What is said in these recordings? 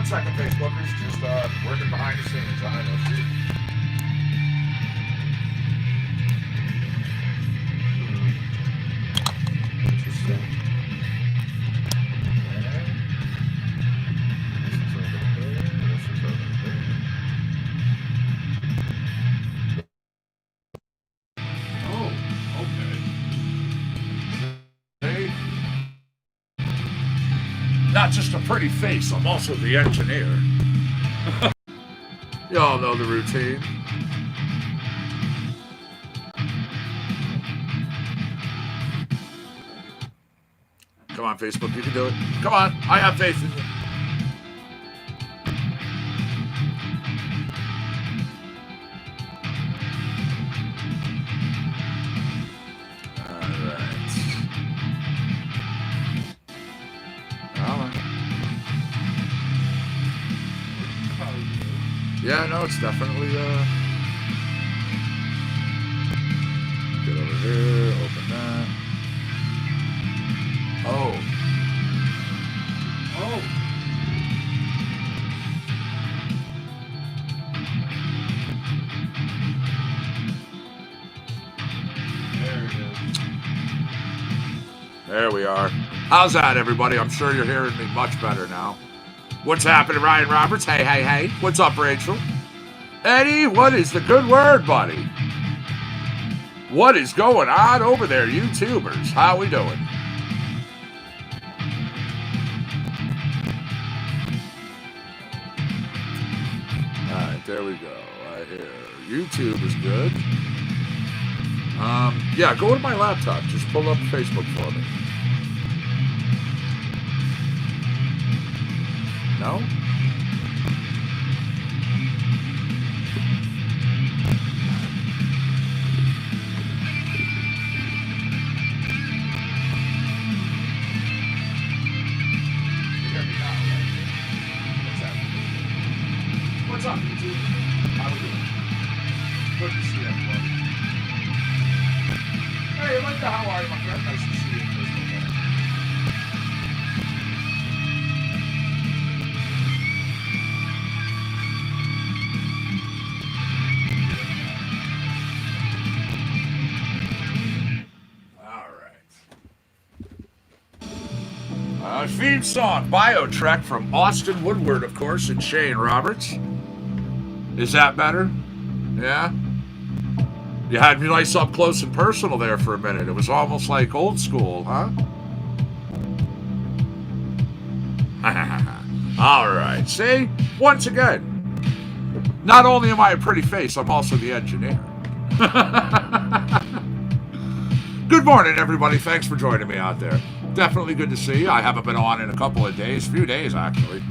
1 second, Facebookers. Just working behind the scenes. I know. Not just a pretty face, I'm also the engineer. Y'all know the routine. Come on, Facebook, you can do it. Come on, I have faith in you. Yeah, no, it's definitely, get over here, open that. Oh. There it is. There we are. How's that, everybody? I'm sure you're hearing me much better now. What's happening, Ryan Roberts? Hey, hey, hey. What's up, Rachel? Eddie, what is the good word, buddy? What is going on over there, YouTubers? How we doing? All right, there we go. Right here. YouTube is good. Yeah, go to my laptop. Just pull up Facebook for me. No? What's up, YouTube? How we doing? Good to see everybody. Hey, Linda, how are you, my friend? Nice to see you. Theme song, Bio Trek from Austin Woodward, of course, and Shane Roberts. Is that better? Yeah? You had me nice up close and personal there for a minute. It was almost like old school, huh? All right. See? Once again, not only am I a pretty face, I'm also the engineer. Good morning, everybody. Thanks for joining me out there. Definitely good to see you. I haven't been on in a couple of days, few days actually.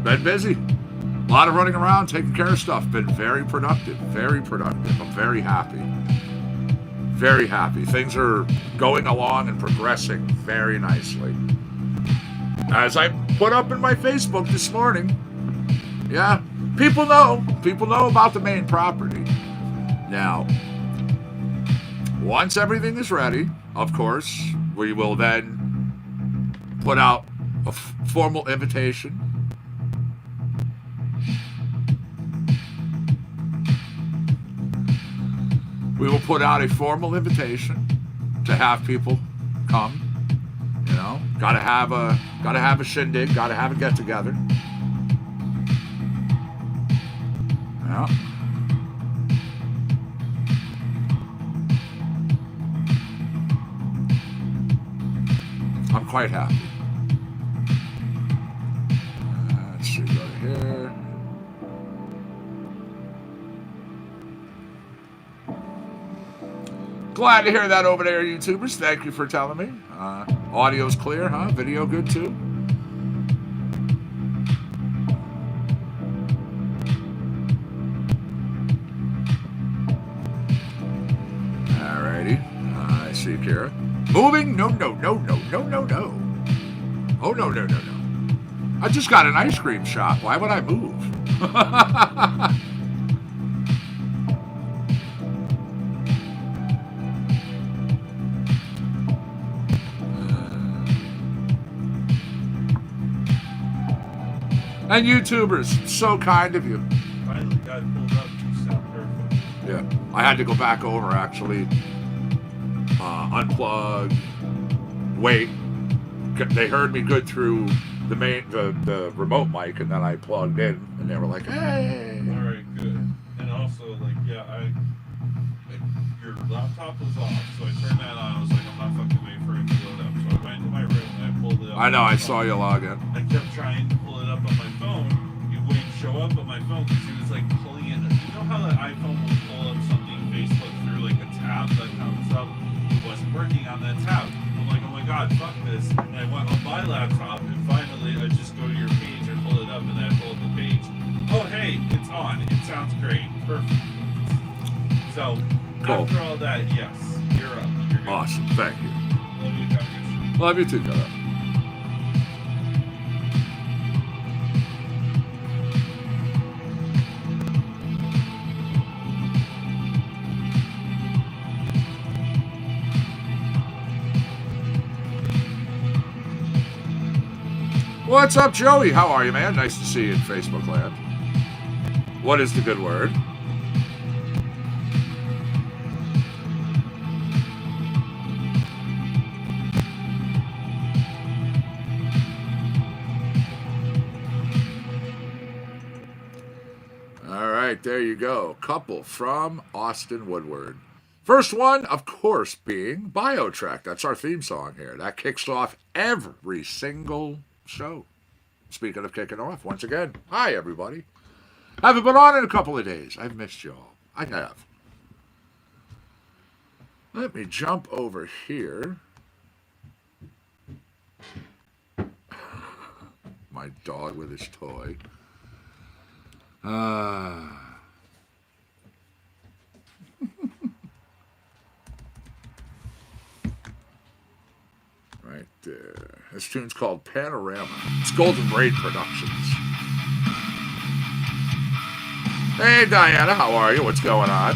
Been busy. A lot of running around, taking care of stuff. Been very productive, very productive. I'm very happy. Very happy. Things are going along and progressing very nicely. As I put up in my Facebook this morning, yeah, people know about the main property. Now, once everything is ready, of course, we will then put out a formal invitation. We will put out a formal invitation to have people come. You know, gotta have a shindig, gotta have a get together. Yeah. I'm quite happy. Let's see right here. Glad to hear that over there, YouTubers. Thank you for telling me. Audio's clear, huh? Video good too? Alrighty. I see Kira. Moving? No. Oh, no. I just got an ice cream shop. Why would I move? And YouTubers, so kind of you. Finally got pulled up to sound perfect. Yeah, I had to go back over actually, unplug, wait. They heard me good through the remote mic, and then I plugged in, and they were like, "Hey." All right, good. And also, like, your laptop was off, so I turned that on. I was like, I'm not fucking waiting for it to load up. So I went into my room and I pulled it up. I know, I saw you log in. I kept trying to pull it up on my phone. It wouldn't show up on my phone because it was like pulling it. You know how the iPhone will pull up something, Facebook, through like a tab that comes up? It wasn't working on that tab. I'm like, oh my god, fuck this. And I went on my laptop, and finally I just go to your page and pull it up, and then I pull up the page. Oh, hey, it's on. It sounds great. Perfect. So, cool. After all that, yes, you're up. You're good. Awesome. Thank you. Love you, Congress. Love you too, brother. What's up, Joey? How are you, man? Nice to see you in Facebook land. What is the good word? All right, there you go. Couple from Austin Woodward. First one, of course, being BioTrack. That's our theme song here. That kicks off every single show. Speaking of kicking off, once again, hi, everybody. Haven't been on in a couple of days. I've missed y'all. I have. Let me jump over here. My dog with his toy. Right there. This tune's called Panorama. It's Golden Braid Productions. Hey, Diana, how are you? What's going on?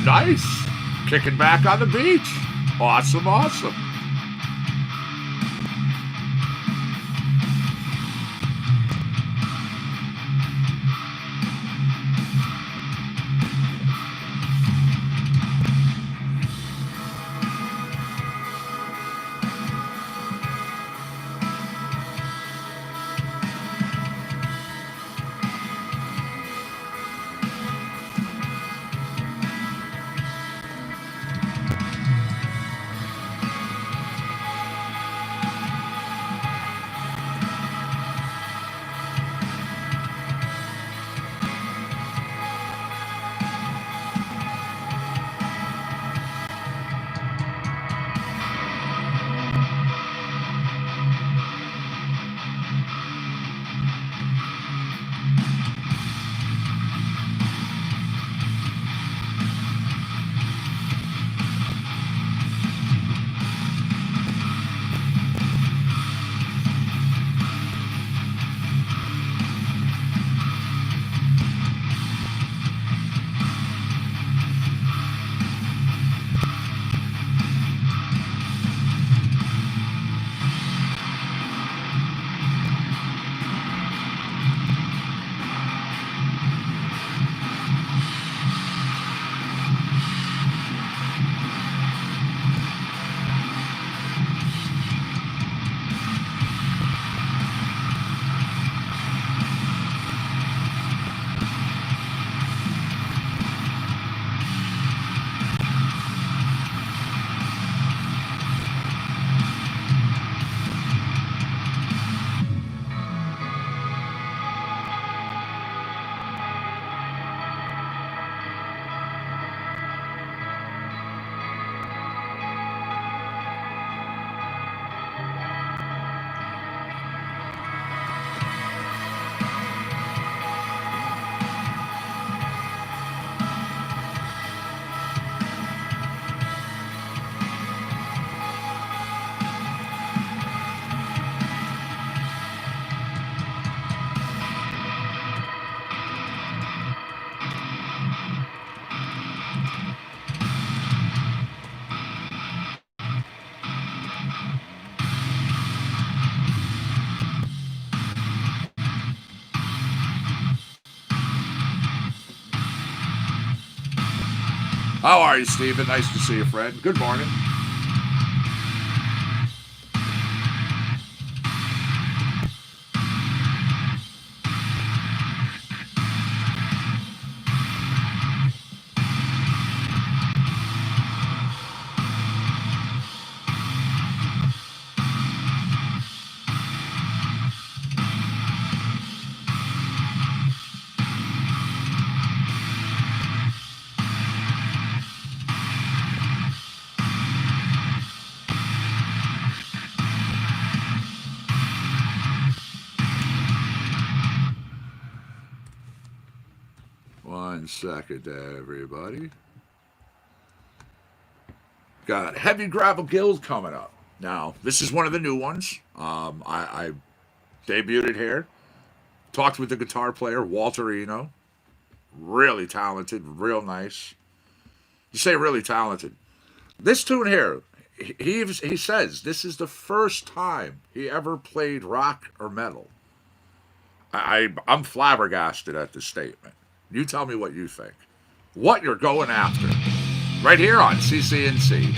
Nice. Kicking back on the beach. Awesome, awesome. How are you, Steven? Nice to see you, friend. Good morning. One second, everybody. Got Heavy Gravel Guild coming up. Now, this is one of the new ones. I debuted it here. Talked with the guitar player, Walter Eno. Really talented, real nice. You say really talented. This tune here, he says this is the first time he ever played rock or metal. I'm flabbergasted at this statement. You tell me what you think. What you're going after. Right here on CCNC.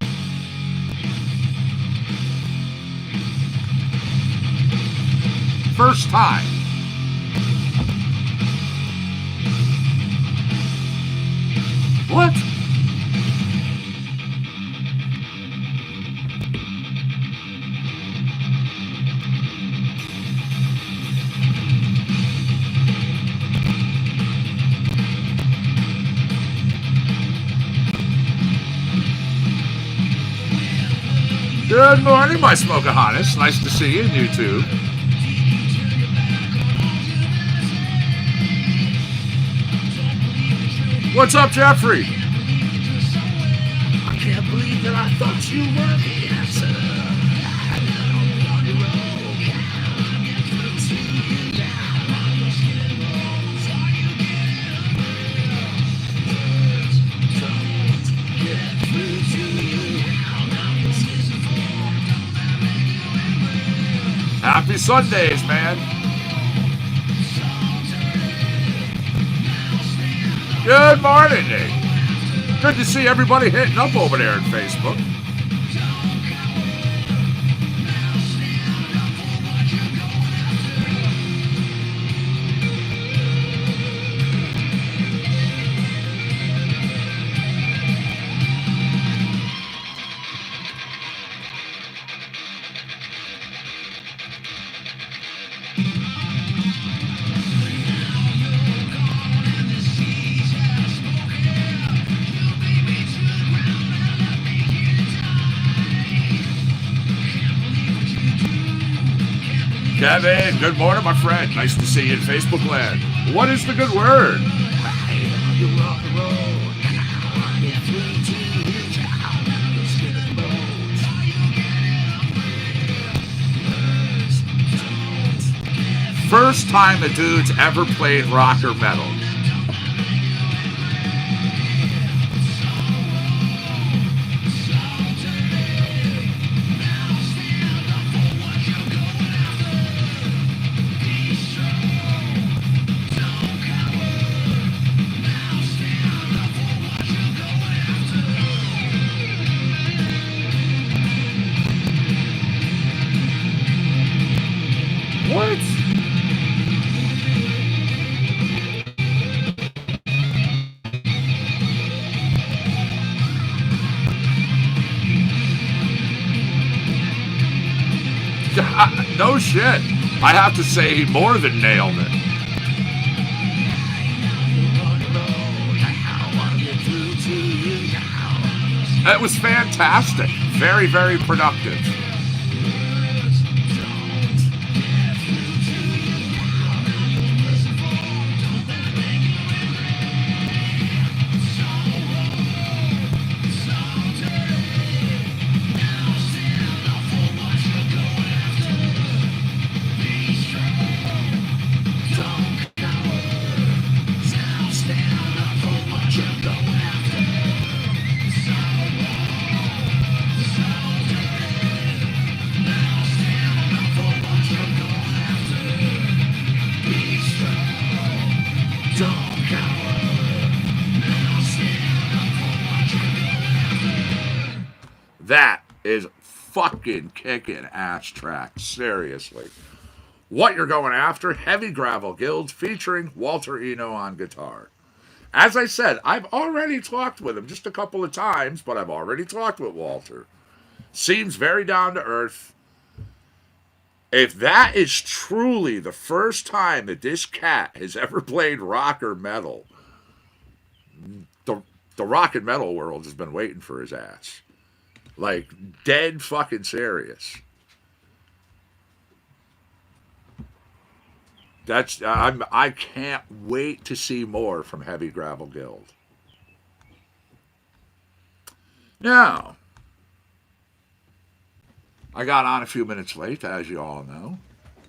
First time. What? Good morning, my Smokeahontas. Nice to see you, YouTube. What's up, Jeffrey? I can't believe that I thought you were the answer. Happy SunDaze, man. Good morning, Nate. Good to see everybody hitting up over there on Facebook. Kevin, good morning, my friend. Nice to see you in Facebook land. What is the good word? First time the dude's ever played rock or metal. What? No shit. I have to say he more than nailed it. It was fantastic. Very, very productive. That is fucking kicking ass track. Seriously. What You're Going After, Heavy Gravel Guild, featuring Walter Eno on guitar. As I said, I've already talked with him just a couple of times, but I've already talked with Walter. Seems very down to earth. If that is truly the first time that this cat has ever played rock or metal, the rock and metal world has been waiting for his ass. Like, dead fucking serious. I can't wait to see more from Heavy Gravel Guild. Now, I got on a few minutes late, as you all know,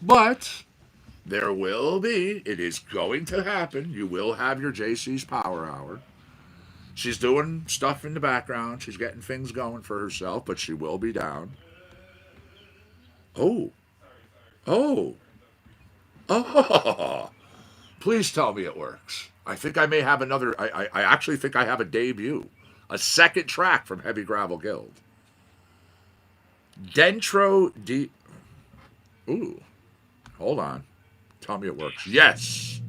but there will be. It is going to happen. You will have your JC's Power Hour. She's doing stuff in the background. She's getting things going for herself, but she will be down. Oh. Oh. Oh. Please tell me it works. I think I may have another. I actually think I have a debut. A second track from Heavy Gravel Guild. Dentro D. Ooh. Hold on. Tell me it works. Yes.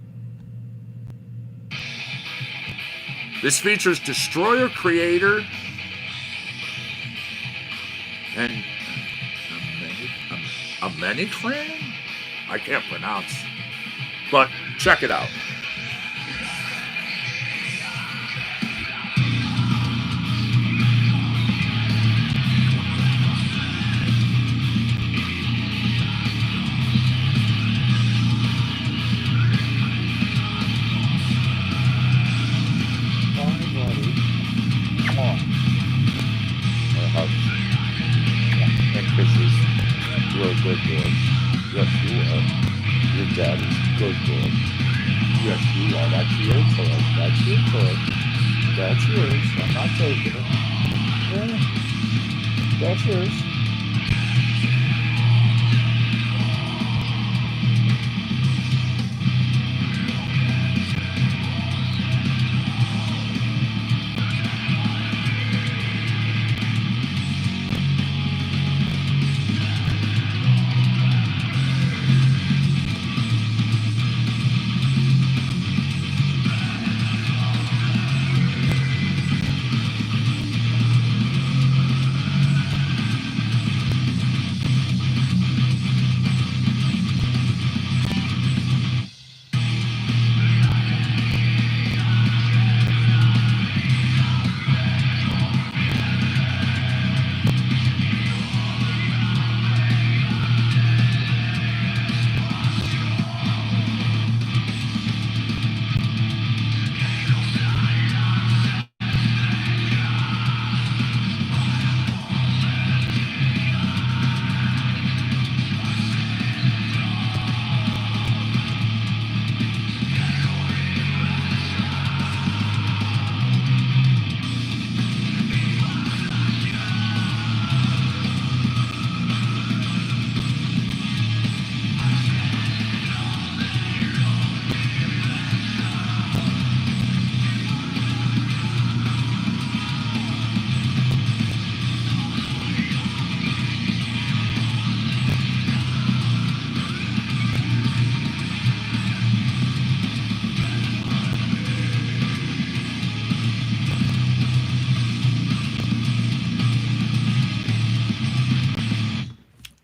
This features Destroyer Creator and a many clan? I can't pronounce. But check it out. Good boy. Yes, you are. Your daddy's good boy. Yes, you are. That's your toy. That's your toy. That's yours. I'm not taking it. Yeah. That's yours.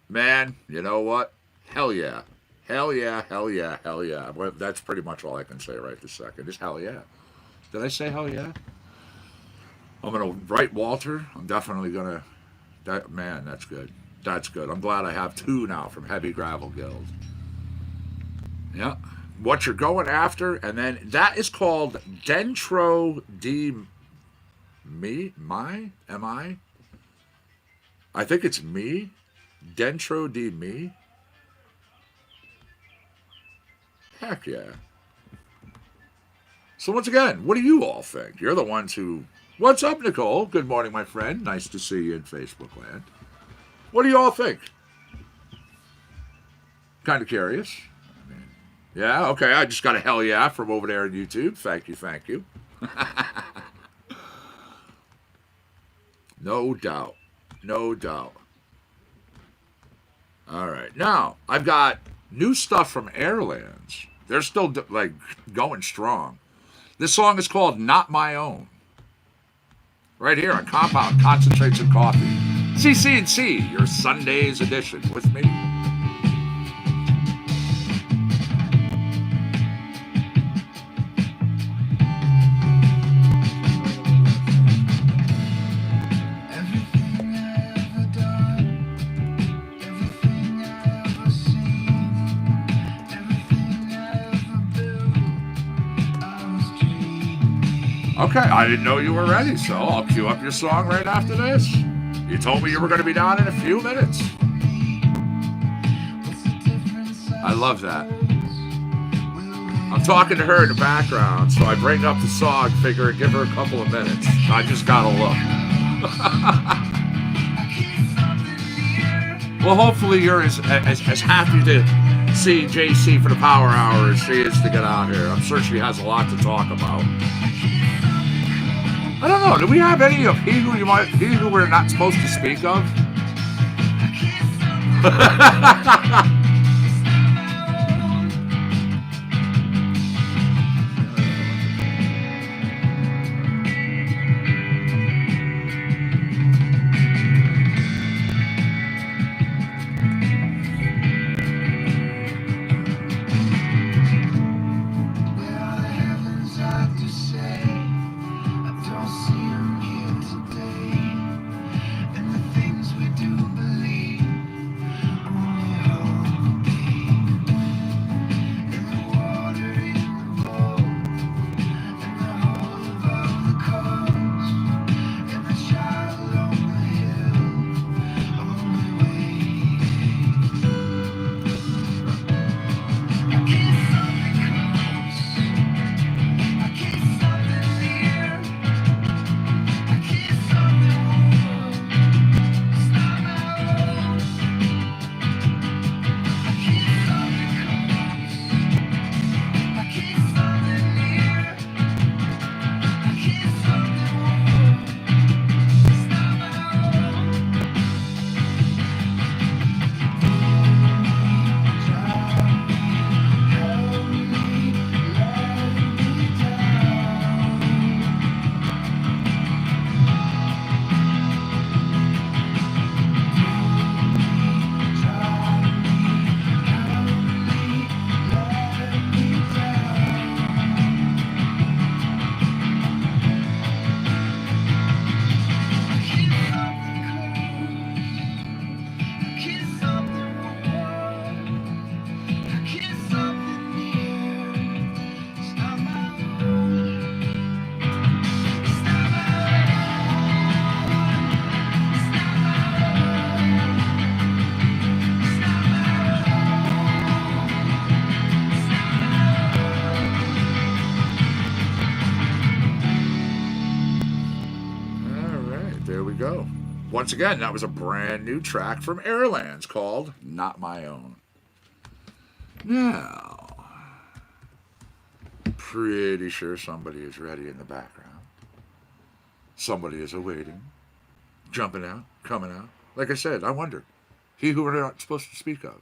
Man, you know what? Hell yeah. Hell yeah, hell yeah, hell yeah. Well, that's pretty much all I can say right this second. Just hell yeah. Did I say hell yeah? I'm going to write Walter. I'm definitely going to. Man, that's good. That's good. I'm glad I have two now from Heavy Gravel Guild. Yeah. What You're Going After, and then that is called Dentro D. Me? My? Am I? I think it's me. Dentro D. Me? Heck yeah. So once again, what do you all think? You're the ones who... What's up, Nicole? Good morning, my friend. Nice to see you in Facebook land. What do you all think? Kind of curious. Yeah, okay. I just got a hell yeah from over there on YouTube. Thank you, thank you. No doubt. No doubt. All right. Now, I've got new stuff from Airlands. They're still like going strong. This song is called Not My Own. Right here on Compound Concentrates and Coffee. CC&C, your SunDaze edition with me. Okay, I didn't know you were ready, so I'll cue up your song right after this. You told me you were going to be down in a few minutes. I love that. I'm talking to her in the background, so I bring up the song, figure and give her a couple of minutes. I just got to look. Well, hopefully you're as happy to see JC for the Power Hour as she is to get out here. I'm sure she has a lot to talk about. I don't know. Do we have any of he who we're not supposed to speak of? Once again, that was a brand new track from Airlands called Not My Own. Now, pretty sure somebody is ready in the background. Somebody is awaiting, jumping out, coming out. Like I said, I wonder, he who we're not supposed to speak of,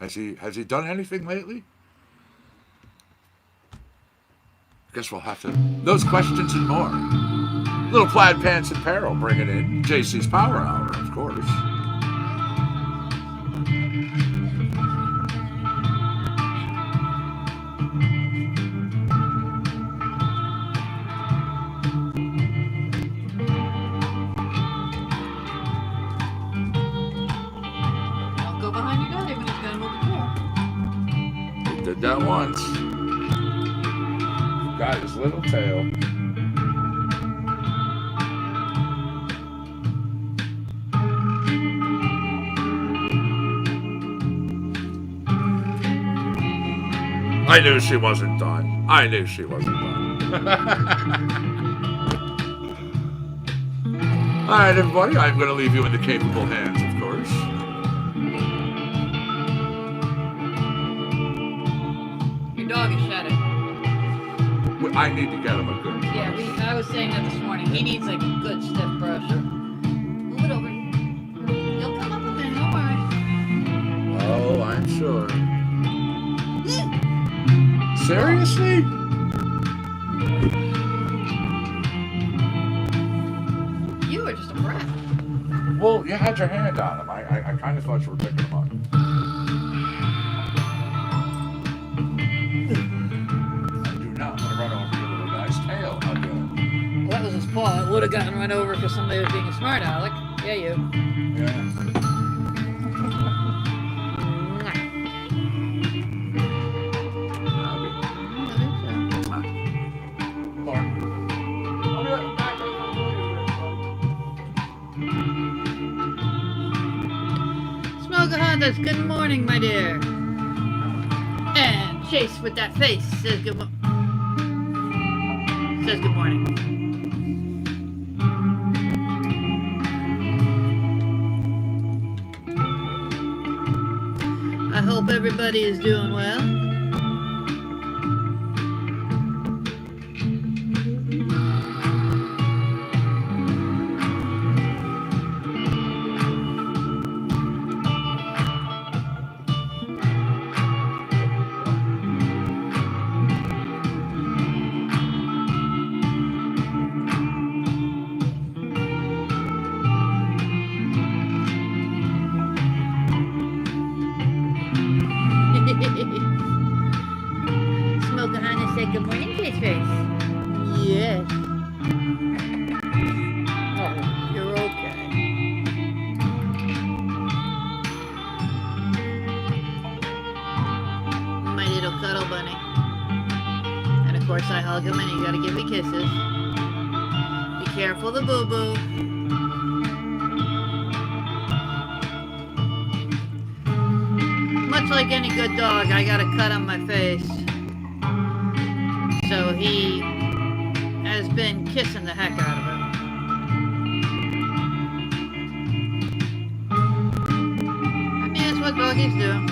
has he done anything lately? Guess we'll have to. Those questions and more. Little plaid pants and apparel bringing in JC's Power Hour, of course. Don't go behind your daddy when he's gonna move the door. He did that once. Got his little tail. I knew she wasn't done. I knew she wasn't done. All right, everybody, I'm going to leave you in the capable hands, of course. Your dog is shedding. I need to get him a good brush. Yeah, I was saying that this morning. He needs like a good stiff brush. Move it over. Seriously? You were just a brat. Well, you had your hand on him. I kind of thought you were picking him up. I do not want to run over your little guy's tail again. Well, that was his paw. It would have gotten run over because somebody was being a smart aleck. Yeah, you. Yeah. Smoker Hondas, good morning, my dear. And Chase with that face says good morning. I hope everybody is doing well. Smoker Honda said good morning, Chase face. Yes. Oh, you're okay. My little cuddle bunny. And of course I hug him and you gotta give me kisses. Be careful the boo-boo. Much like any good dog, I got a cut on my face. So he has been kissing the heck out of it. I mean, that's what doggies do.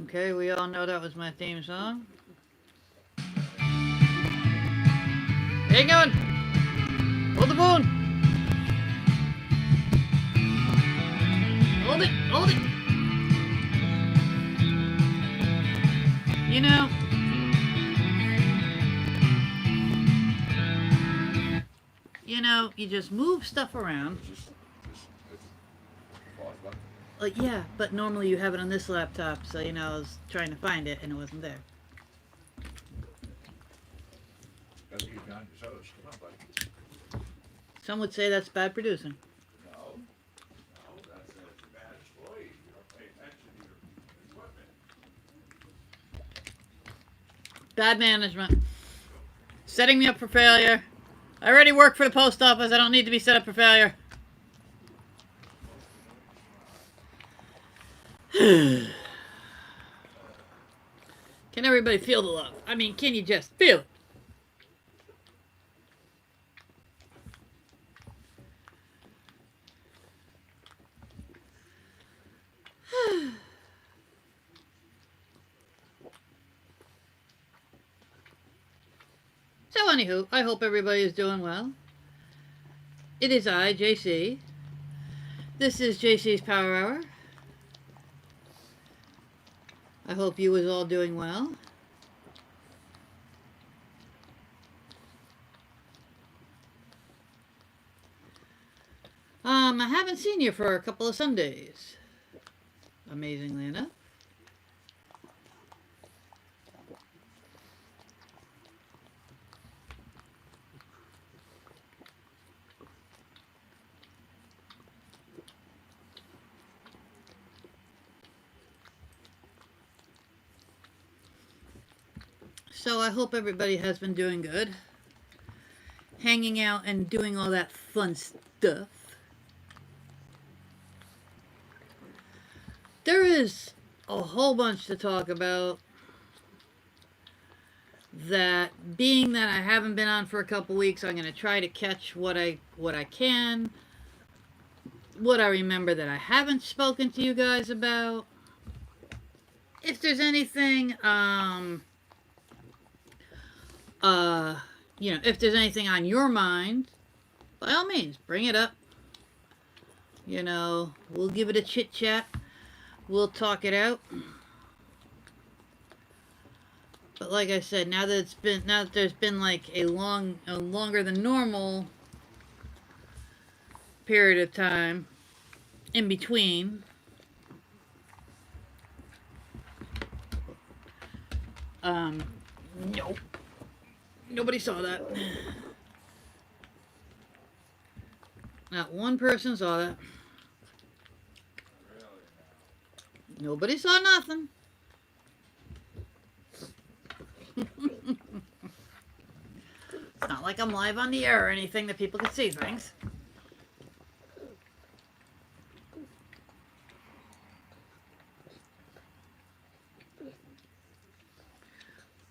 Okay, we all know that was my theme song. How you going? Hold the phone. Hold it, hold it. You know, you just move stuff around. Like, yeah, but normally you have it on this laptop, so, you know, I was trying to find it and it wasn't there. Gotta keep you on your toes. Come on, buddy. Some would say that's bad producing. No, that's a bad employee. You don't pay attention to your equipment. Bad management. Setting me up for failure. I already work for the post office. I don't need to be set up for failure. Can everybody feel the love? I mean, can you just feel it? So anywho, I hope everybody is doing well. It is I, JC. This is JC's Power Hour. I hope you is all doing well. I haven't seen you for a couple of Sundays, amazingly enough. So I hope everybody has been doing good. Hanging out and doing all that fun stuff. There is a whole bunch to talk about. That being that I haven't been on for a couple weeks, I'm going to try to catch what I can. What I remember that I haven't spoken to you guys about. If there's anything You know, if there's anything on your mind, by all means, bring it up. You know, we'll give it a chit chat. We'll talk it out. But like I said, now that there's been like a longer than normal period of time in between, nope, nobody saw that. Not one person saw that. Nobody saw nothing. It's not like I'm live on the air or anything that people can see things.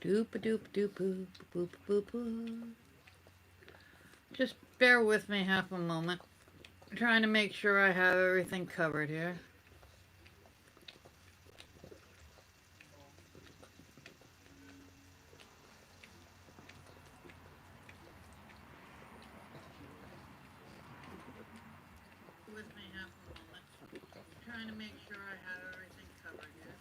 Doop a doop doop boop boop boop boop. Just bear with me half a moment. I'm trying to make sure I have everything covered here. With me half a moment. I'm trying to make sure I have everything covered here.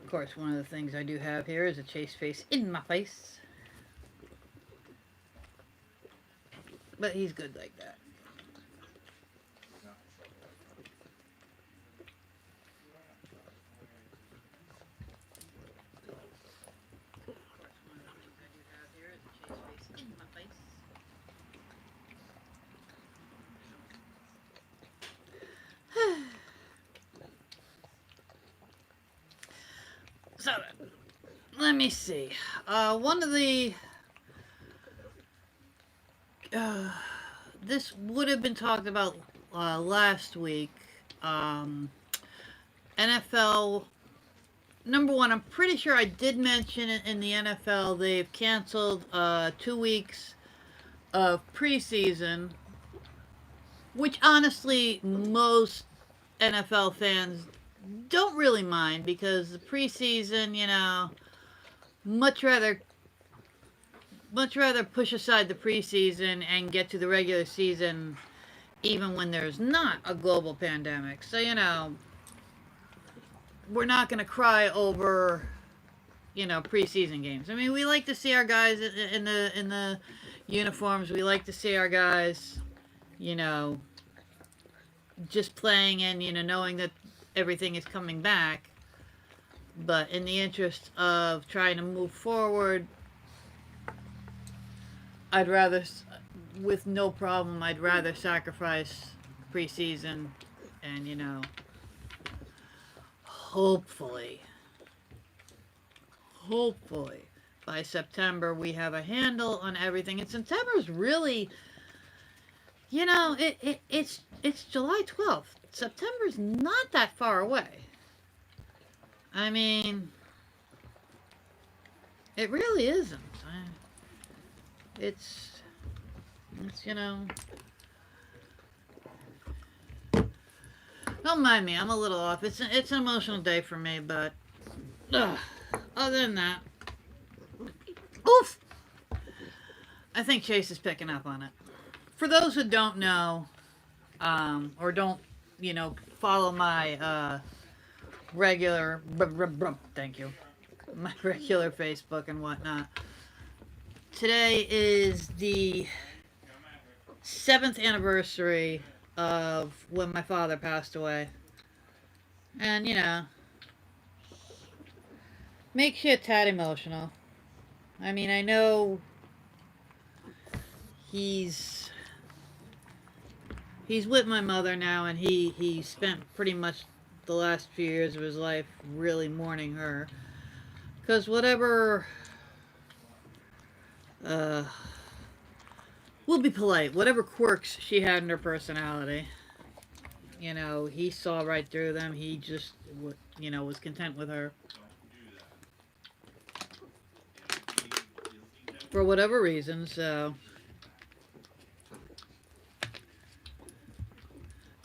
Of course, one of the things I do have here is a chase face in my face. But he's good like that. So, let me see. One of the... this would have been talked about last week. NFL... Number one, I'm pretty sure I did mention it in the NFL. They've canceled 2 weeks of preseason, which honestly most NFL fans don't really mind, because the preseason, you know, much rather push aside the preseason and get to the regular season even when there's not a global pandemic. So, you know, we're not going to cry over, you know, preseason games. I mean, we like to see our guys in the uniforms. We like to see our guys, you know, just playing and, you know, knowing that everything is coming back. But in the interest of trying to move forward, I'd rather, with no problem, I'd rather sacrifice preseason and, you know, hopefully by September we have a handle on everything. And September is really, you know, it's July 12th. September's not that far away. I mean, it really isn't. It's you know, don't mind me, I'm a little off. It's an emotional day for me, but other than that, oof, I think Chase is picking up on it. For those who don't know, or don't, you know, follow my regular, thank you, my regular Facebook and whatnot, today is the 7th anniversary of when my father passed away. And, you know, makes you a tad emotional. I mean, I know he's with my mother now, and he spent pretty much the last few years of his life really mourning her. Because whatever... we'll be polite. Whatever quirks she had in her personality, you know, he saw right through them. He just, you know, was content with her. For whatever reason, so...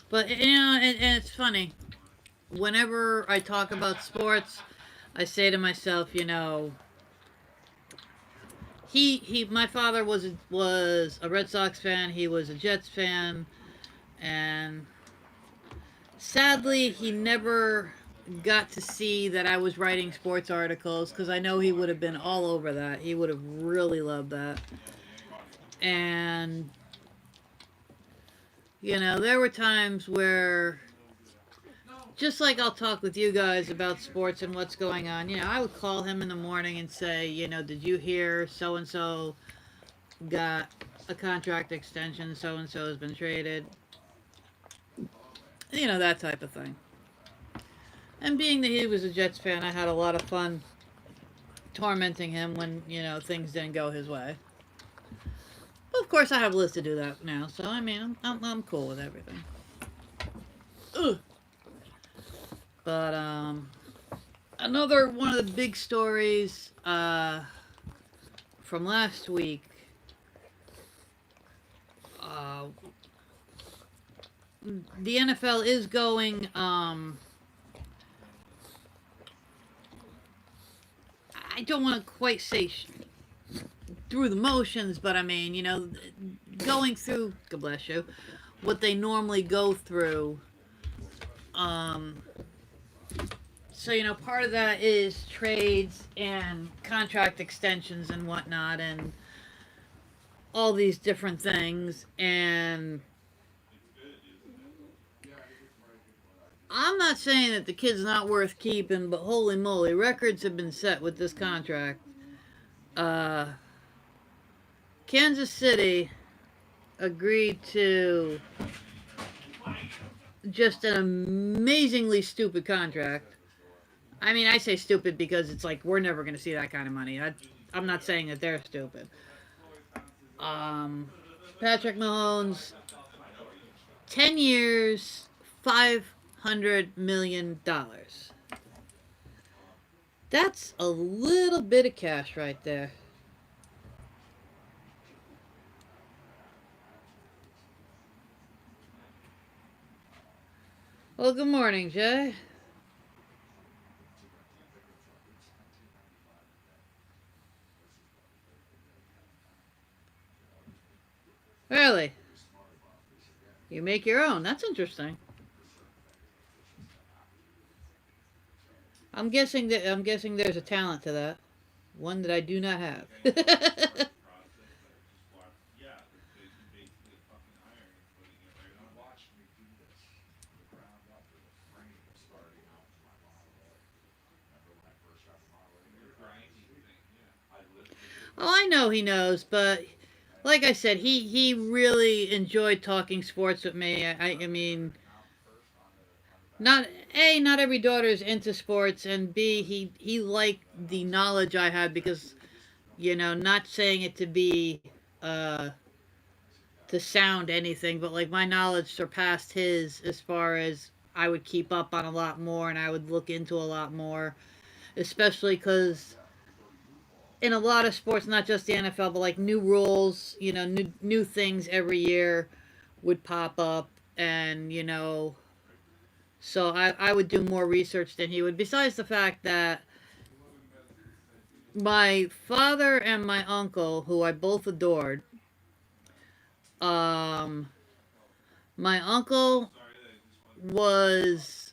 But, you know, and it's funny. whenever I talk about sports, I say to myself, my father was a Red Sox fan. He was a Jets fan, and sadly, he never got to see that I was writing sports articles because I know he would have been all over that. He would have really loved that. And, there were times where, just like I'll talk with you guys about sports and what's going on, I would call him in the morning and say, did you hear so and so got a contract extension, so and so has been traded? That type of thing. And being that he was a Jets fan, I had a lot of fun tormenting him when, things didn't go his way. But of course, I have Liz to do that now, so I mean, I'm cool with everything. Ugh. But another one of the big stories from last week. The NFL is going. I don't want to quite say through the motions, but I mean, going through, God bless you, what they normally go through. So, part of that is trades and contract extensions and whatnot and all these different things. And I'm not saying that the kid's not worth keeping, but holy moly, records have been set with this contract. Kansas City agreed to just an amazingly stupid contract. I mean, I say stupid because it's like we're never going to see that kind of money. I'm not saying that they're stupid. Patrick Mahomes, 10 years, $500 million. That's a little bit of cash right there. Well, good morning, Jay. Really? You make your own. That's interesting. I'm guessing there's a talent to that. One that I do not have. Oh, I know he knows, but like I said, he really enjoyed talking sports with me. I mean, not every daughter is into sports, and B, he liked the knowledge I had because, not saying it to be to sound anything, but like my knowledge surpassed his as far as I would keep up on a lot more and I would look into a lot more, especially because in a lot of sports, not just the NFL, but like new rules, new things every year would pop up, and so I would do more research than he would. Besides the fact that my father and my uncle, who I both adored, my uncle was,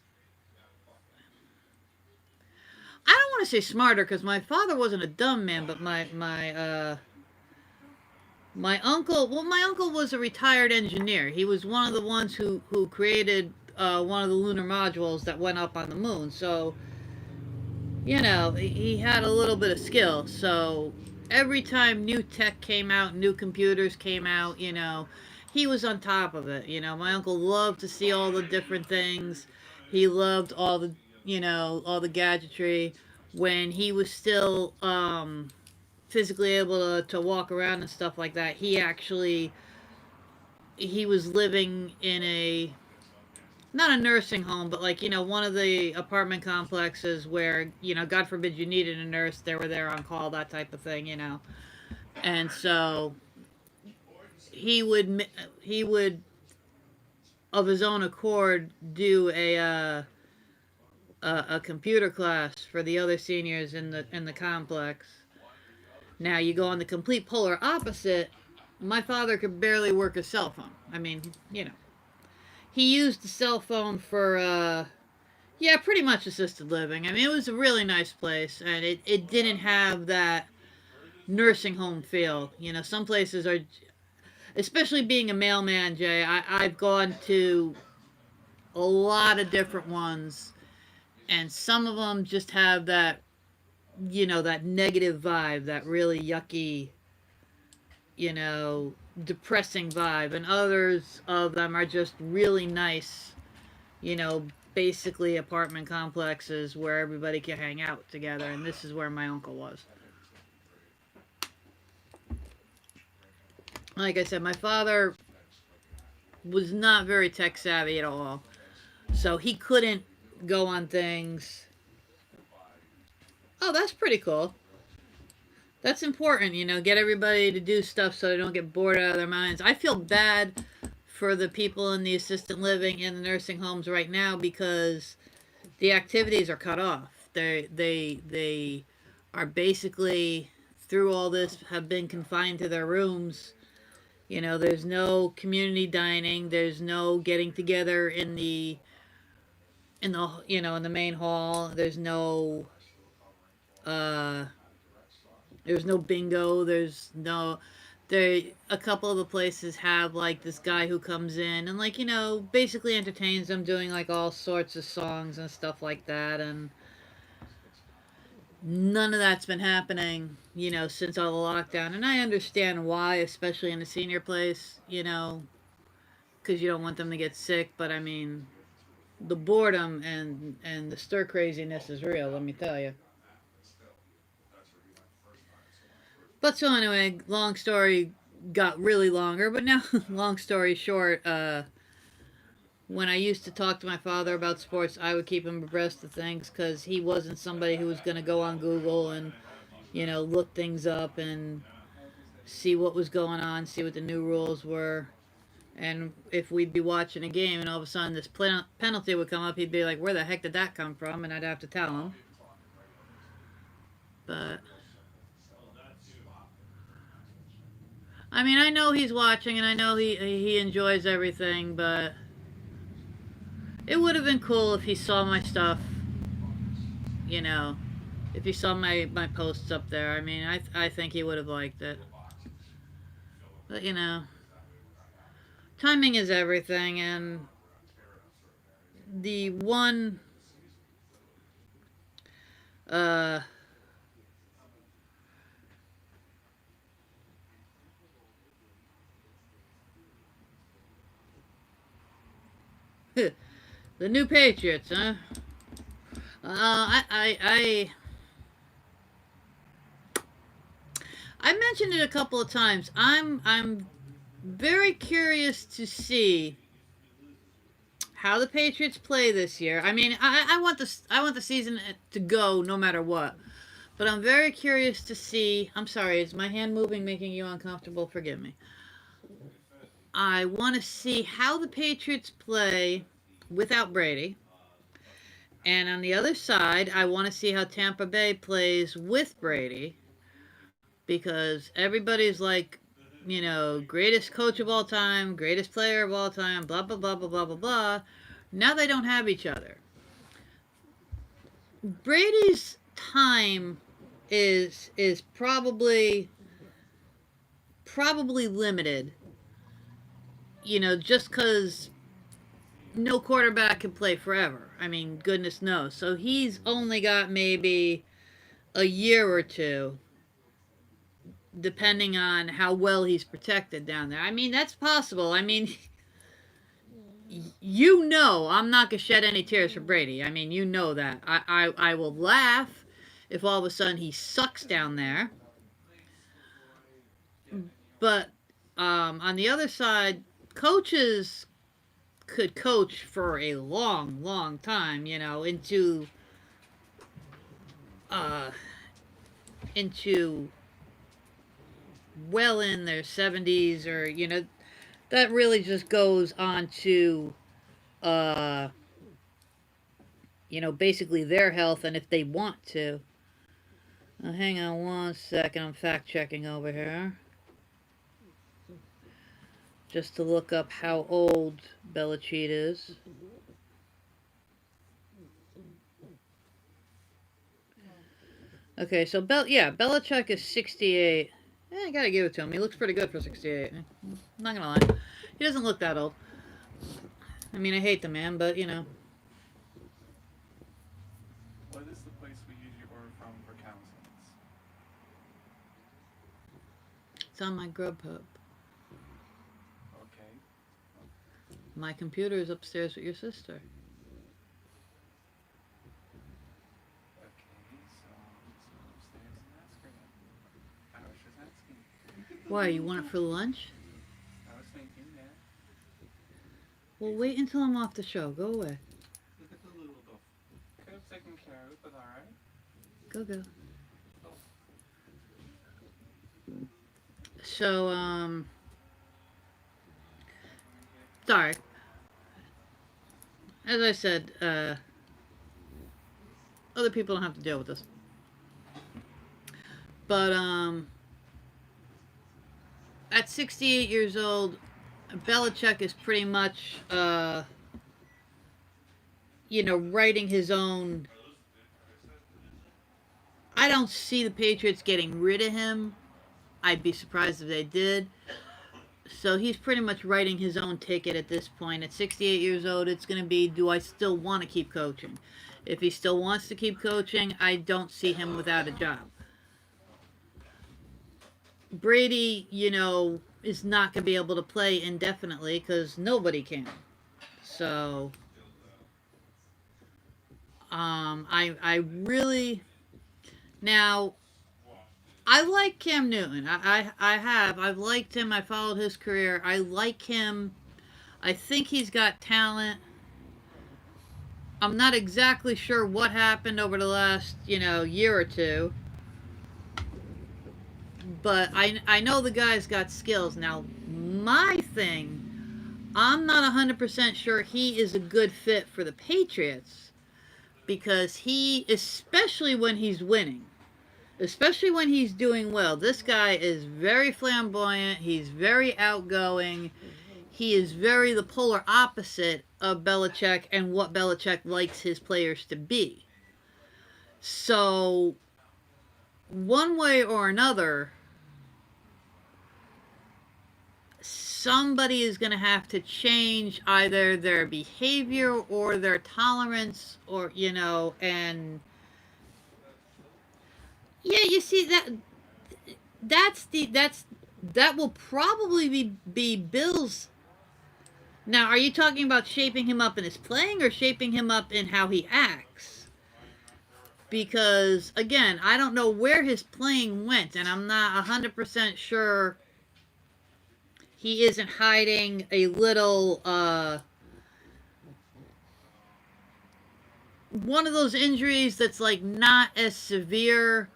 I don't want to say smarter because my father wasn't a dumb man, but my uncle was a retired engineer. He was one of the ones who created one of the lunar modules that went up on the moon. So, he had a little bit of skill. So every time new tech came out, new computers came out, he was on top of it. My uncle loved to see all the different things. He loved all the, all the gadgetry. When he was still physically able to walk around and stuff like that, he was living in not a nursing home, but like, one of the apartment complexes where, God forbid you needed a nurse, they were there on call, that type of thing, And so he would of his own accord do a a computer class for the other seniors in the complex. Now you go on the complete polar opposite. My father could barely work a cell phone. I mean, he used the cell phone for yeah, pretty much assisted living. I mean, it was a really nice place, and it didn't have that nursing home feel. Some places are, especially being a mailman, Jay. I've gone to a lot of different ones, and some of them just have that, that negative vibe, that really yucky, depressing vibe, and others of them are just really nice, basically apartment complexes where everybody can hang out together, and this is where my uncle was. Like I said, my father was not very tech savvy at all, so he couldn't go on things. Oh, that's pretty cool. That's important, get everybody to do stuff so they don't get bored out of their minds. I feel bad for the people in the assisted living in the nursing homes right now because the activities are cut off. They are basically, through all this, have been confined to their rooms. There's no community dining. There's no getting together in the in the main hall. There's no bingo. A couple of the places have like this guy who comes in and basically entertains them, doing like all sorts of songs and stuff like that, and none of that's been happening, since all the lockdown. And I understand why, especially in a senior place, because you don't want them to get sick. But I mean, the boredom and the stir craziness is real, let me tell you. But so anyway, long story got really longer, but now, long story short, when I used to talk to my father about sports, I would keep him abreast of things because he wasn't somebody who was going to go on Google and, look things up and see what was going on, see what the new rules were. And if we'd be watching a game and all of a sudden this penalty would come up, he'd be like, where the heck did that come from? And I'd have to tell him. But I mean, I know he's watching and I know he enjoys everything, but it would have been cool if he saw my stuff, if he saw my posts up there. I mean, I think he would have liked it. But, timing is everything, and the one, the new Patriots, huh? I mentioned it a couple of times. I'm very curious to see how the Patriots play this year. I mean, I want the season to go no matter what. But I'm very curious to see. I'm sorry, is my hand moving, making you uncomfortable? Forgive me. I want to see how the Patriots play without Brady. And on the other side, I want to see how Tampa Bay plays with Brady. Because everybody's like, greatest coach of all time, greatest player of all time, blah, blah, blah, blah, blah, blah, blah. Now they don't have each other. Brady's time is probably limited. Just because no quarterback can play forever. I mean, goodness knows. So he's only got maybe a year or two, depending on how well he's protected down there. I mean, that's possible. I mean, I'm not going to shed any tears for Brady. I mean, that. I will laugh if all of a sudden he sucks down there. But on the other side, coaches could coach for a long, long time, into well in their 70s, or that really just goes on to you know, basically their health, and if they want to. Hang on one second, I'm fact checking over here. Just to look up how old Belichick is. Okay, so Belichick is 68. I gotta give it to him. He looks pretty good for 68. I'm not gonna lie. He doesn't look that old. I mean, I hate the man, but you know. What is the place we usually order from for counselings? It's on my Grubhub. Okay. My computer is upstairs with your sister. Okay, so I'm just going upstairs and ask her then. I was just asking. Why, you want it for lunch? I was thinking, yeah. Well, wait until I'm off the show. Go away. Look at the little go. Could have taken care of it, but alright. Go. So, sorry. As I said, other people don't have to deal with this. But, at 68 years old, Belichick is pretty much, you know, writing his own. I don't see the Patriots getting rid of him. I'd be surprised if they did. So he's pretty much writing his own ticket at this point. At 68 years old, it's going to be, do I still want to keep coaching? If he still wants to keep coaching, I don't see him without a job. Brady, you know, is not going to be able to play indefinitely because nobody can. So, I really... Now, I like Cam Newton. I've liked him. I followed his career. I like him. I think he's got talent. I'm not exactly sure what happened over the last, you know, year or two. But I know the guy's got skills. Now, my thing, I'm not 100% sure he is a good fit for the Patriots. Because he, especially when he's winning, especially when he's doing well, this guy is very flamboyant. He's very outgoing. He is very the polar opposite of Belichick and what Belichick likes his players to be. So, one way or another, somebody is going to have to change either their behavior or their tolerance, or, you know, and yeah, you see that will probably be Bill's. Now, are you talking about shaping him up in his playing or shaping him up in how he acts? Because again, I don't know where his playing went, and I'm not 100% sure he isn't hiding a little, one of those injuries that's like not as severe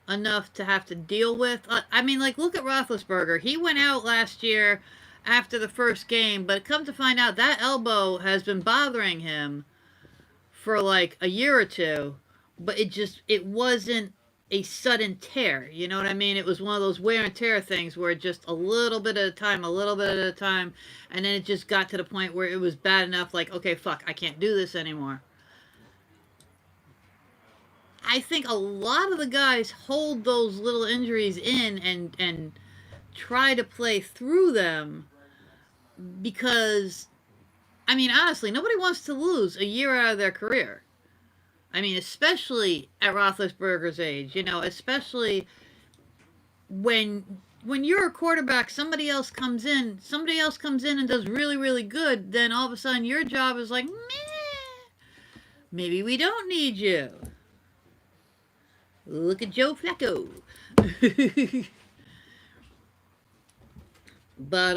enough to have to deal with. I mean, like, look at Roethlisberger. He went out last year after the first game, but come to find out that elbow has been bothering him for like a year or two, but it wasn't a sudden tear. You know what I mean? It was one of those wear and tear things where just a little bit at a time, and then it just got to the point where it was bad enough, like, okay, fuck, I can't do this anymore. I think a lot of the guys hold those little injuries in and try to play through them because, I mean, honestly, nobody wants to lose a year out of their career. I mean, especially at Roethlisberger's age, you know, especially when you're a quarterback, somebody else comes in and does really, really good, then all of a sudden your job is like, meh, maybe we don't need you. Look at Joe Flacco. But,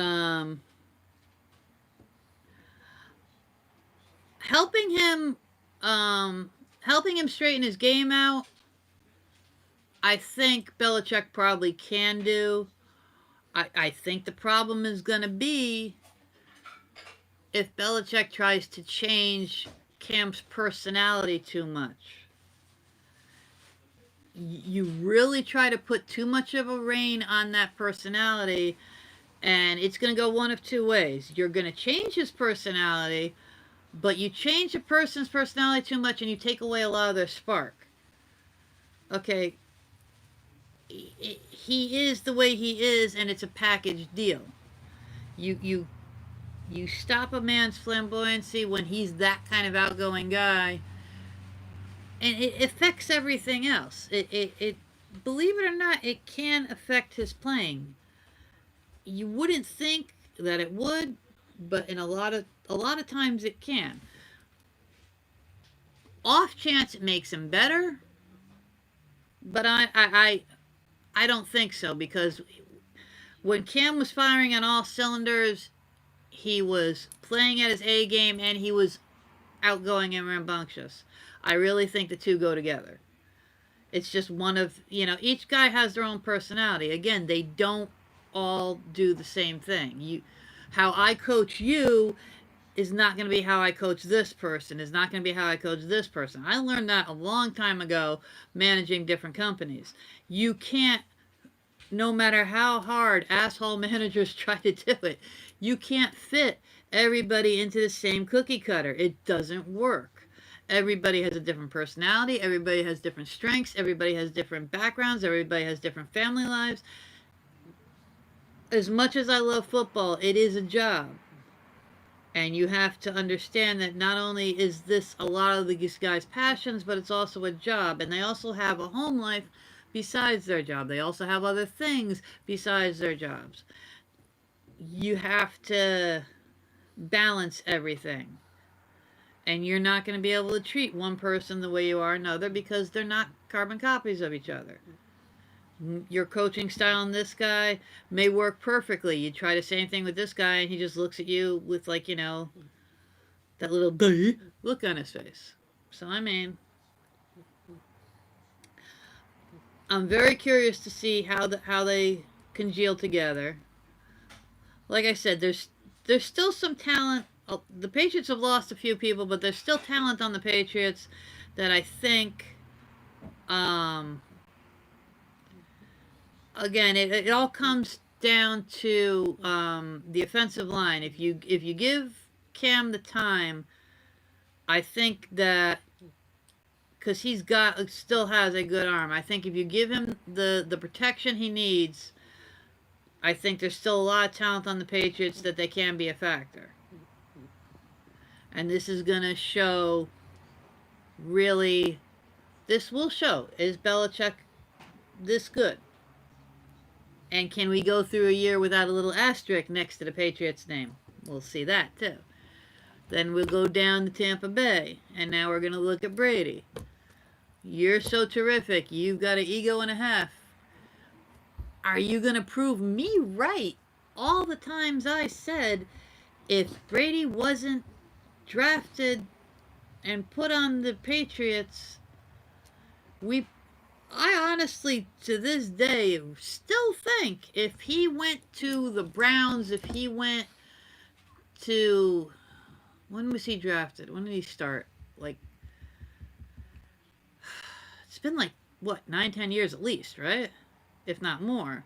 helping him straighten his game out, I think Belichick probably can do. I think the problem is going to be if Belichick tries to change Cam's personality too much. You really try to put too much of a rein on that personality, and it's going to go one of two ways. You're going to change his personality, but you change a person's personality too much and you take away a lot of their spark. Okay, he is the way he is, and it's a package deal. You stop a man's flamboyancy when he's that kind of outgoing guy, and it affects everything else. It believe it or not, it can affect his playing. You wouldn't think that it would, but in a lot of times it can. Off chance it makes him better, but I don't think so, because when Cam was firing on all cylinders, he was playing at his A game and he was outgoing and rambunctious. I really think the two go together. It's just one of, each guy has their own personality. Again, they don't all do the same thing. How I coach you is not going to be how I coach this person, is not going to be how I coach this person. I learned that a long time ago managing different companies. You can't, no matter how hard asshole managers try to do it, you can't fit everybody into the same cookie cutter. It doesn't work. Everybody has a different personality. Everybody has different strengths. Everybody has different backgrounds. Everybody has different family lives. As much as I love football, it is a job. And you have to understand that not only is this a lot of these guys' passions, but it's also a job. And they also have a home life besides their job. They also have other things besides their jobs. You have to balance everything. And you're not going to be able to treat one person the way you are another, because they're not carbon copies of each other. Your coaching style on this guy may work perfectly. You try the same thing with this guy and he just looks at you with, like, that little look on his face. So, I mean, I'm very curious to see how they congeal together. Like I said, there's still some talent. The Patriots have lost a few people, but there's still talent on the Patriots that I think, again, it all comes down to the offensive line. If you give Cam the time, I think that, because he's still has a good arm, I think if you give him the protection he needs, I think there's still a lot of talent on the Patriots that they can be a factor. And this is going to show, really, this will show, is Belichick this good? And can we go through a year without a little asterisk next to the Patriots' name? We'll see that, too. Then we'll go down to Tampa Bay. And now we're going to look at Brady. You're so terrific. You've got an ego and a half. Are you going to prove me right all the times I said, if Brady wasn't drafted and put on the Patriots, I honestly, to this day, still think if he went to the Browns, if he went to, when was he drafted? When did he start? Like, it's been like, what, 9-10 years at least, right? If not more.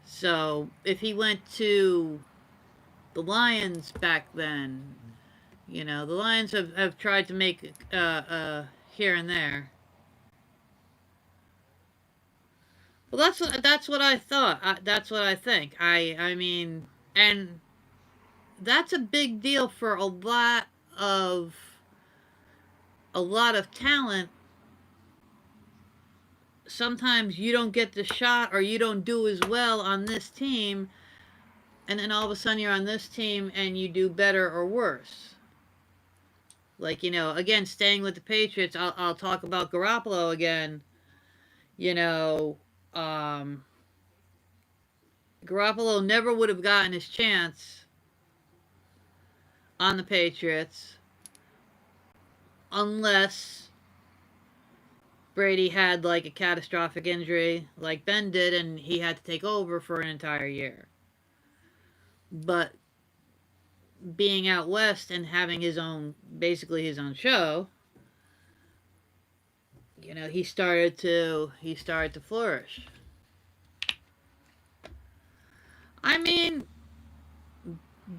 So, if he went to the Lions back then, the Lions have tried to make here and there. Well, that's what I thought. That's what I think. I mean, and that's a big deal for a lot of talent. Sometimes you don't get the shot, or you don't do as well on this team, and then all of a sudden you're on this team and you do better or worse. Like, again, staying with the Patriots, I'll talk about Garoppolo again. Garoppolo never would have gotten his chance on the Patriots unless Brady had, like, a catastrophic injury like Ben did, and he had to take over for an entire year. But being out west and having his own, basically his own show, you know, he started to flourish. I mean,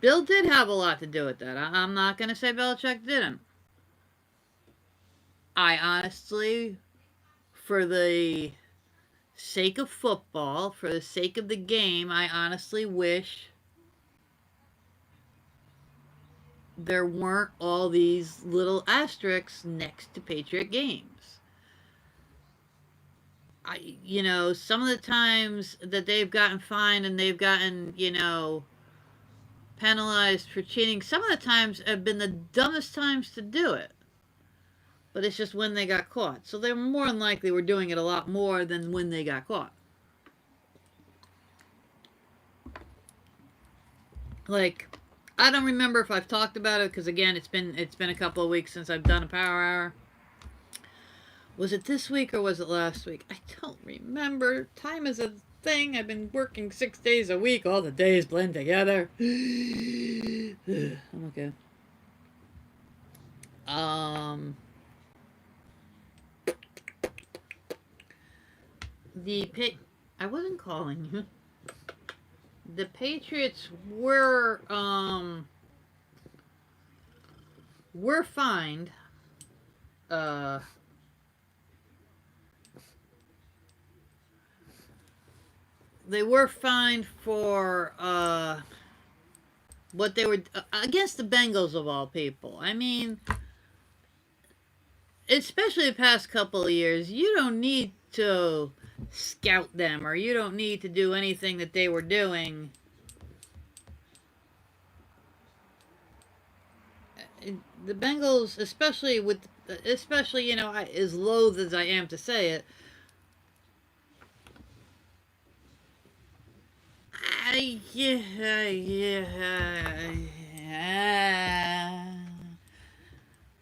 Bill did have a lot to do with that. I'm not going to say Belichick didn't. I honestly, for the sake of football, for the sake of the game, I honestly wish there weren't all these little asterisks next to Patriot games. You know, some of the times that they've gotten fined and they've gotten, you know, penalized for cheating, some of the times have been the dumbest times to do it. But it's just when they got caught. So they more than likely were doing it a lot more than when they got caught. Like, I don't remember if I've talked about it, because again, it's been a couple of weeks since I've done a power hour. Was it this week or was it last week? I don't remember. Time is a thing. I've been working 6 days a week. All the days blend together. I'm okay. I wasn't calling you. The Patriots were fined they were fined for what they were against the Bengals of all people. I mean, especially the past couple of years, you don't need to scout them, or you don't need to do anything that they were doing. The Bengals, especially, you know, as loath as I am to say it,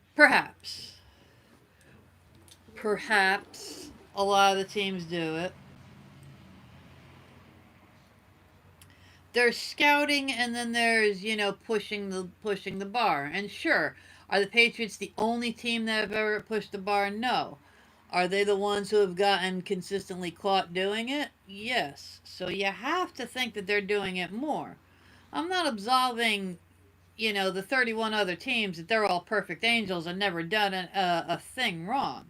perhaps a lot of the teams do it. There's scouting, and then there's, you know, pushing the bar. And sure, are the Patriots the only team that have ever pushed the bar? No. Are they the ones who have gotten consistently caught doing it? Yes. So you have to think that they're doing it more. I'm not absolving, you know, the 31 other teams that they're all perfect angels and never done a thing wrong.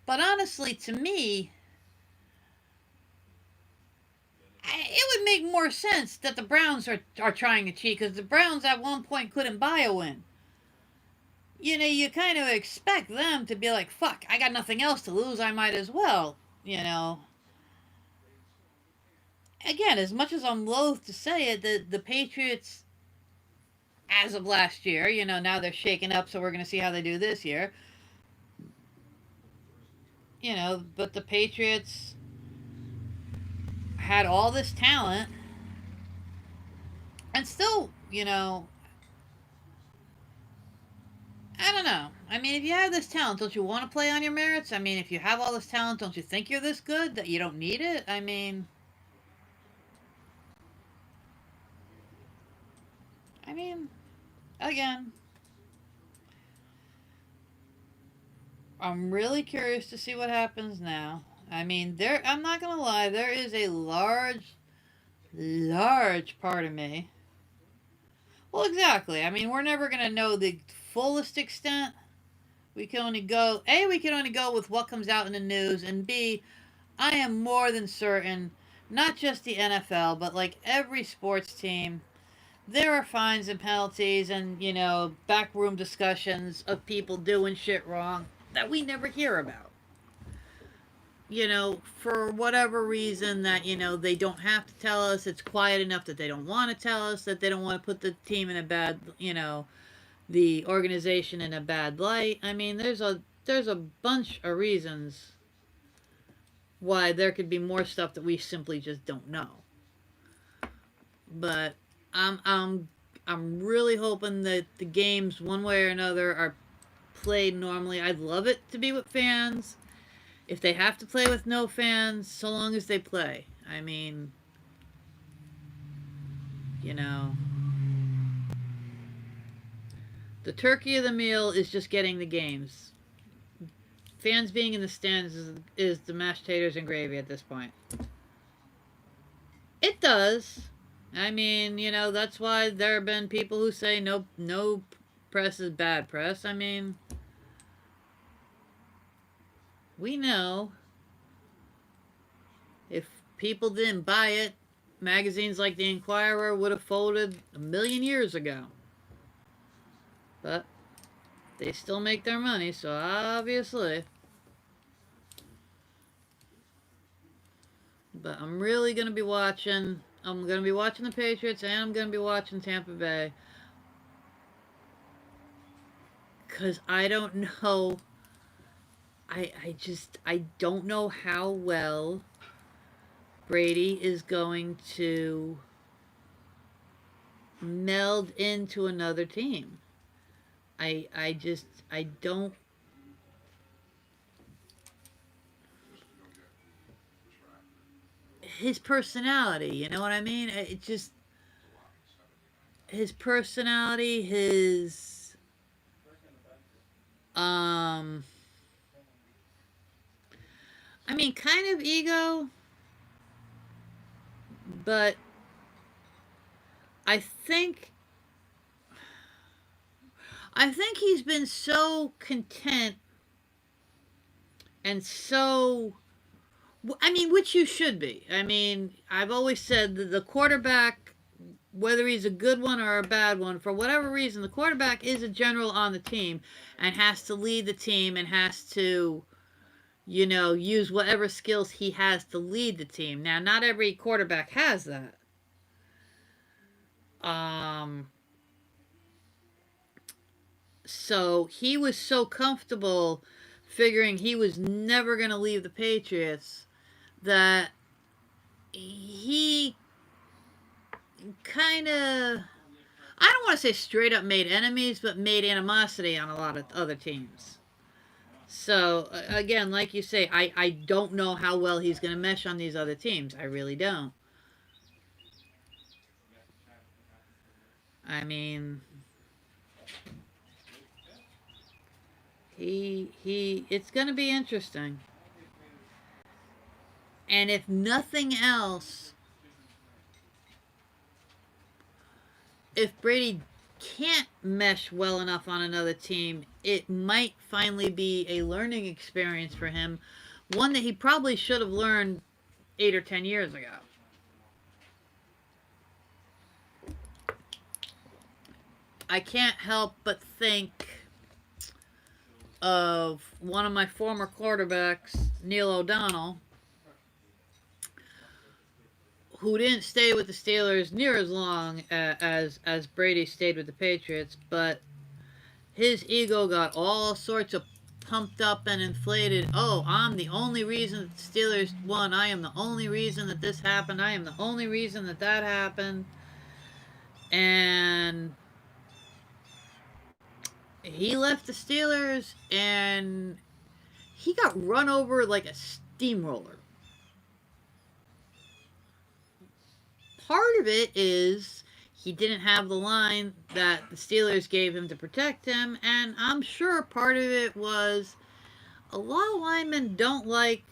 But honestly, to me, it would make more sense that the Browns are trying to cheat, because the Browns at one point couldn't buy a win. You know, you kind of expect them to be like, fuck, I got nothing else to lose, I might as well, you know. Again, as much as I'm loath to say it, the Patriots, as of last year, you know, now they're shaken up, so we're going to see how they do this year. You know, but the Patriots had all this talent and still, you know, I don't know. I mean, if you have this talent, don't you want to play on your merits? I mean, if you have all this talent, don't you think you're this good that you don't need it? I mean, again, I'm really curious to see what happens now. I mean, I'm not going to lie, there is a large part of me. Well, exactly. I mean, we're never going to know the fullest extent. We can only go with what comes out in the news, and B, I am more than certain, not just the NFL, but like every sports team, there are fines and penalties and, you know, backroom discussions of people doing shit wrong that we never hear about. You know, for whatever reason that, you know, they don't have to tell us, it's quiet enough that they don't want to tell us, that they don't want to put the team in a bad, you know, the organization in a bad light. I mean, there's a bunch of reasons why there could be more stuff that we simply just don't know. But I'm really hoping that the games, one way or another, are played normally. I'd love it to be with fans. If they have to play with no fans, so long as they play. I mean, you know, The turkey of the meal is just getting the games. Fans being in the stands is the mashed taters and gravy at this point. It does. I mean, you know, that's why there have been people who say no press is bad press. I mean, we know if people didn't buy it, magazines like the Inquirer would have folded a million years ago. But they still make their money, so obviously. But I'm really going to be watching. I'm going to be watching the Patriots, and I'm going to be watching Tampa Bay. Because I don't know. I don't know how well Brady is going to meld into another team. I don't. His personality, you know what I mean? It just, his personality, his, I mean, kind of ego, but I think he's been so content and so, I mean, which you should be. I mean, I've always said that the quarterback, whether he's a good one or a bad one, for whatever reason, the quarterback is a general on the team and has to lead the team and has to, you know, use whatever skills he has to lead the team. Now, not every quarterback has that. So he was so comfortable figuring he was never going to leave the Patriots that he kind of, I don't want to say straight up made enemies, but made animosity on a lot of other teams. So, again, like you say, I don't know how well he's going to mesh on these other teams. I really don't. I mean, it's going to be interesting. And if nothing else, if Brady can't mesh well enough on another team, it might finally be a learning experience for him, one that he probably should have learned 8 or 10 years ago. I can't help but think of one of my former quarterbacks, Neil O'Donnell, who didn't stay with the Steelers near as long as Brady stayed with the Patriots, but his ego got all sorts of pumped up and inflated. Oh, I'm the only reason that the Steelers won. I am the only reason that this happened. I am the only reason that that happened. And he left the Steelers and he got run over like a steamroller. Part of it is he didn't have the line that the Steelers gave him to protect him, and I'm sure part of it was a lot of linemen don't like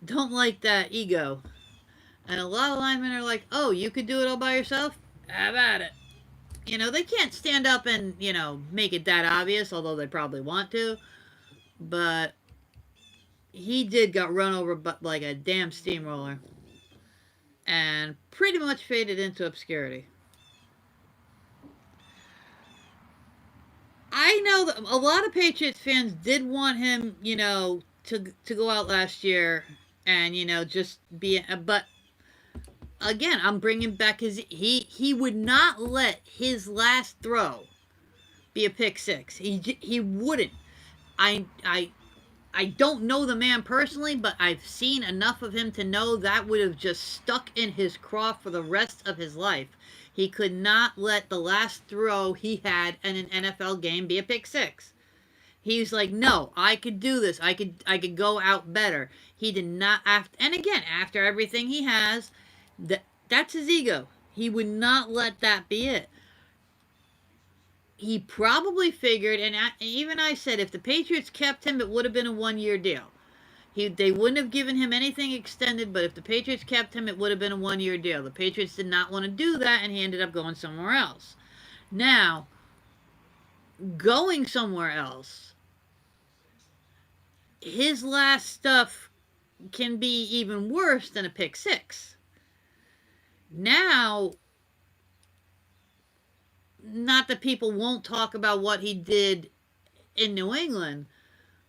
that ego. And a lot of linemen are like, oh, you could do it all by yourself? Have at it. You know, they can't stand up and, you know, make it that obvious, although they probably want to. But he did got run over like a damn steamroller. And pretty much faded into obscurity. I know that a lot of Patriots fans did want him, you know, to go out last year and, you know, just be, but again, I'm bringing back he would not let his last throw be a pick six. He wouldn't. I don't know the man personally, but I've seen enough of him to know that would have just stuck in his craw for the rest of his life. He could not let the last throw he had in an NFL game be a pick six. He's like, no, I could do this. I could go out better. He did not, and again, after everything he has, that's his ego. He would not let that be it. he probably figured, and even I said, if the Patriots kept him, it would have been a 1-year deal. They wouldn't have given him anything extended, but if the Patriots kept him, it would have been a 1-year deal. The Patriots did not want to do that, and he ended up going somewhere else. Now, going somewhere else, his last stuff can be even worse than a pick six. Now, not that people won't talk about what he did in New England,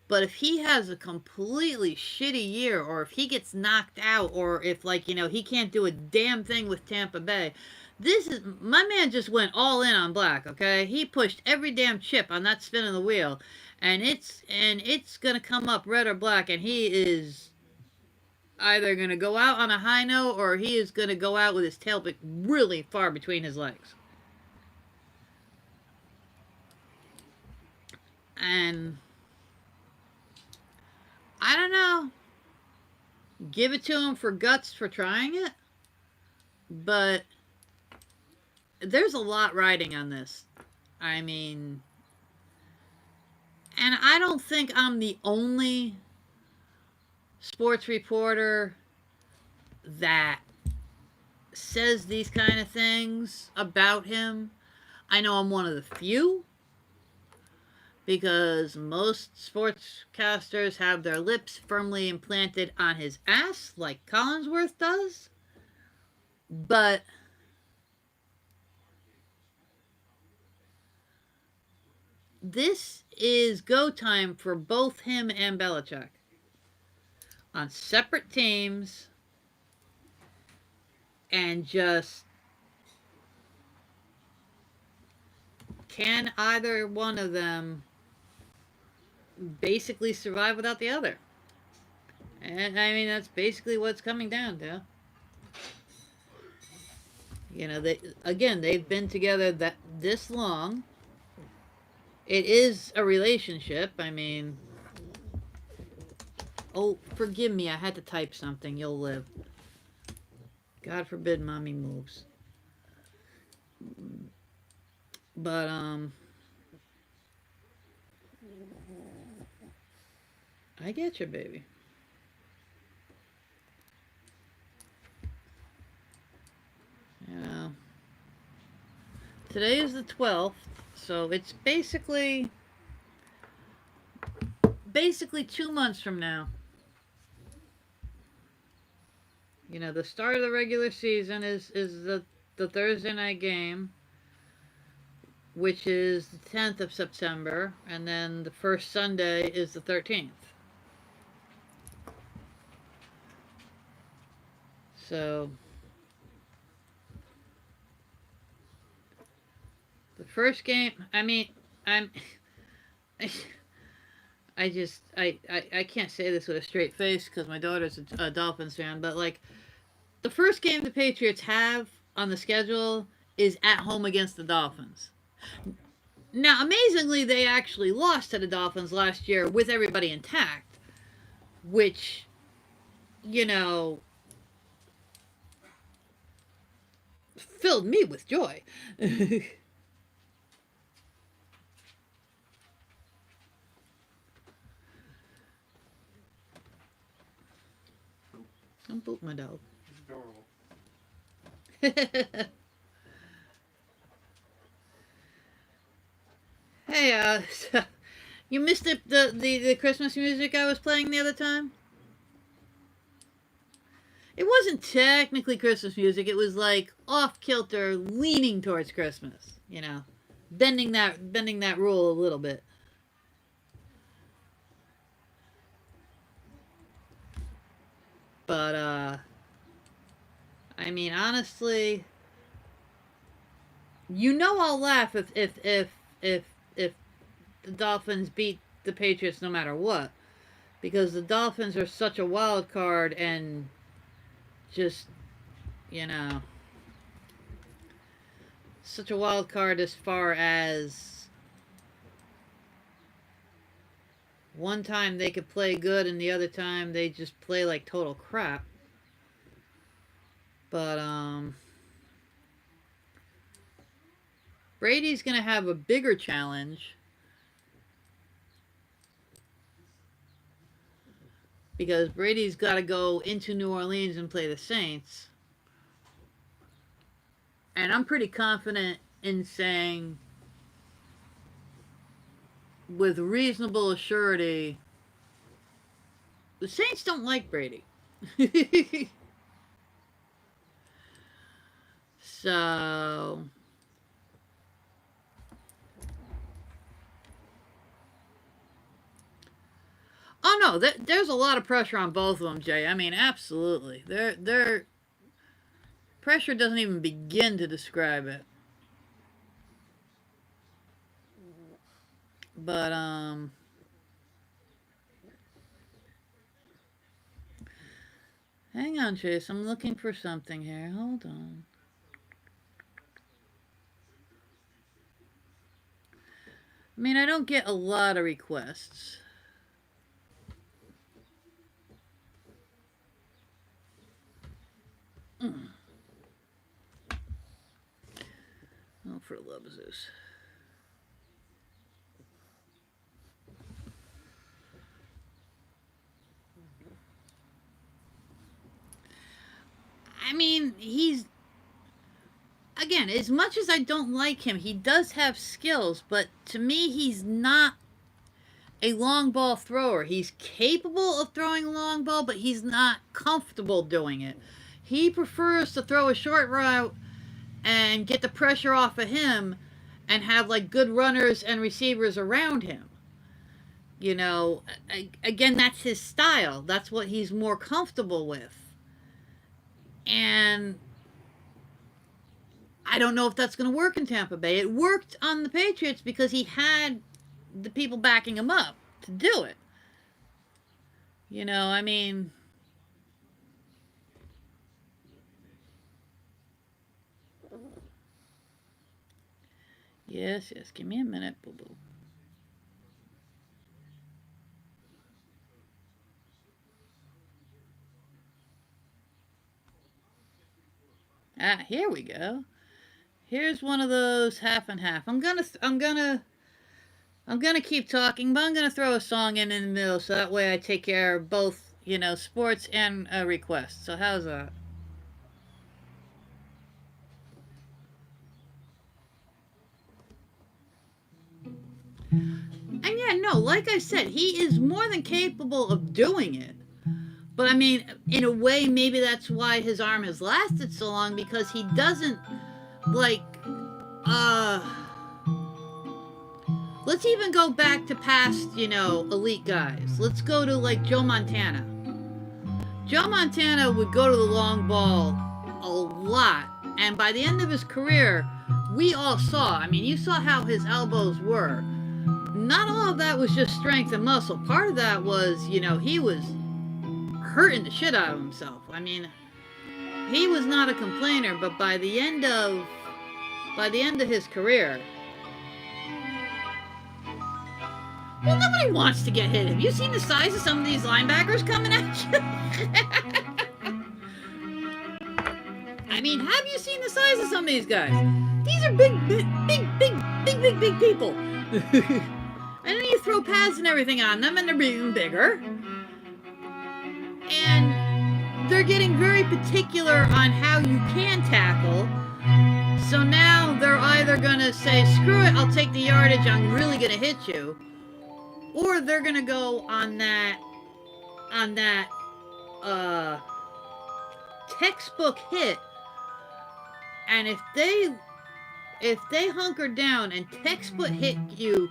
but if he has a completely shitty year, or if he gets knocked out, or if, like, you know, he can't do a damn thing with Tampa Bay, my man just went all in on black, okay? He pushed every damn chip on that spin of the wheel, and it's gonna come up red or black, and he is either gonna go out on a high note, or he is gonna go out with his tail really far between his legs. And I don't know. Give it to him for guts for trying it. But there's a lot riding on this. I mean, and I don't think I'm the only sports reporter that says these kind of things about him. I know I'm one of the few, because most sportscasters have their lips firmly implanted on his ass, like Collinsworth does. But this is go time for both him and Belichick. On separate teams, and just, can either one of them basically survive without the other? And I mean, that's basically what it's coming down to. You know, they've been together this long. It is a relationship. I mean, oh, forgive me, I had to type something. You'll live. God forbid mommy moves. But, I get you, baby. You know, today is the 12th, so it's basically 2 months from now. You know, the start of the regular season is the Thursday night game, which is the 10th of September, and then the first Sunday is the 13th. So, the first game, I mean, I can't say this with a straight face because my daughter's a Dolphins fan, but, like, the first game the Patriots have on the schedule is at home against the Dolphins. Now, amazingly, they actually lost to the Dolphins last year with everybody intact, which, you know, filled me with joy. Don't boot my dog. It's adorable. Hey, you missed the Christmas music I was playing the other time? It wasn't technically Christmas music. It was like off-kilter, leaning towards Christmas. You know, bending that rule a little bit. But I mean, honestly, you know, I'll laugh if the Dolphins beat the Patriots no matter what, because the Dolphins are such a wild card, and just, you know, such a wild card as far as one time they could play good and the other time they just play like total crap. But Brady's going to have a bigger challenge because Brady's got to go into New Orleans and play the Saints. And I'm pretty confident in saying with reasonable assurity, the Saints don't like Brady. So... Oh no, there's a lot of pressure on both of them, Jay. I mean, absolutely. Their pressure doesn't even begin to describe it. But hang on, Chase. I'm looking for something here. Hold on. I mean, I don't get a lot of requests. Oh, for the love of Zeus. I mean, he's... Again, as much as I don't like him, he does have skills, but to me, he's not a long ball thrower. He's capable of throwing a long ball, but he's not comfortable doing it. He prefers to throw a short route and get the pressure off of him and have, like, good runners and receivers around him. You know, again, that's his style. That's what he's more comfortable with. And I don't know if that's going to work in Tampa Bay. It worked on the Patriots because he had the people backing him up to do it. You know, I mean... Yes, give me a minute, boo-boo. Ah, here we go. Here's one of those half and half. I'm gonna keep talking, but I'm gonna throw a song in the middle so that way I take care of both, you know, sports and requests. So how's that? And yeah, no, like I said, he is more than capable of doing it. But I mean, in a way, maybe that's why his arm has lasted so long, because he doesn't, like, let's even go back to past, you know, elite guys. Let's go to, like, Joe Montana. Joe Montana would go to the long ball a lot. And by the end of his career, we all saw, I mean, you saw how his elbows were. Not all of that was just strength and muscle. Part of that was, you know, he was hurting the shit out of himself. I mean, he was not a complainer, but by the end of his career, well, nobody wants to get hit. Have you seen the size of some of these linebackers coming at you? I mean, have you seen the size of some of these guys? These are big people. And then you throw pads and everything on them, and they're being bigger. And they're getting very particular on how you can tackle. So now they're either going to say, screw it, I'll take the yardage, I'm really going to hit you. Or they're going to go on that textbook hit. And if they hunker down and textbook hit you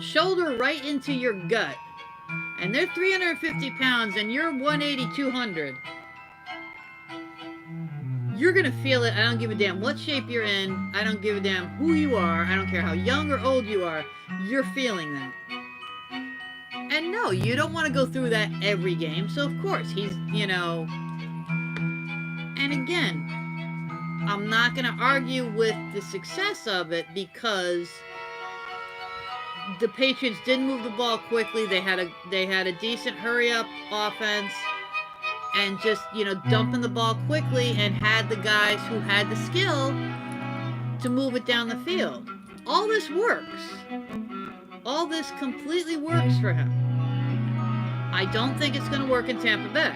shoulder right into your gut, and they're 350 pounds and you're 180, 200, you're going to feel it. I don't give a damn what shape you're in. I don't give a damn who you are. I don't care how young or old you are. You're feeling that. And no, you don't want to go through that every game. So, of course, he's, you know... And again, I'm not going to argue with the success of it because the Patriots didn't move the ball quickly. They had a decent hurry-up offense and just, you know, dumping the ball quickly and had the guys who had the skill to move it down the field. all this works. All this completely works for him. I don't think it's going to work in Tampa Bay.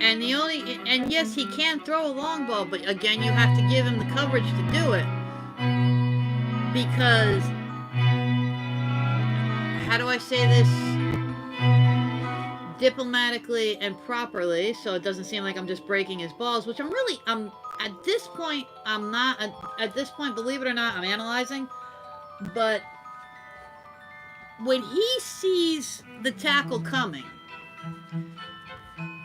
And yes, he can throw a long ball, but again, you have to give him the coverage to do it. Because, how do I say this diplomatically and properly, so it doesn't seem like I'm just breaking his balls, which at this point, believe it or not, I'm analyzing. But when he sees the tackle coming,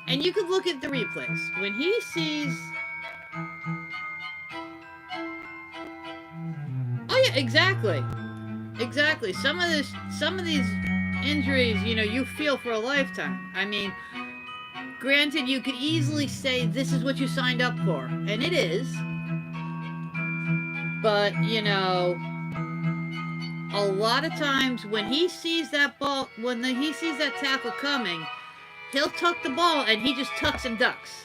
and you could look at the replays, when he sees, oh yeah, exactly. Some of these injuries, you feel for a lifetime. I mean, granted, you could easily say this is what you signed up for, and it is. But, a lot of times when he sees that ball, he sees that tackle coming, he'll tuck the ball and he just tucks and ducks.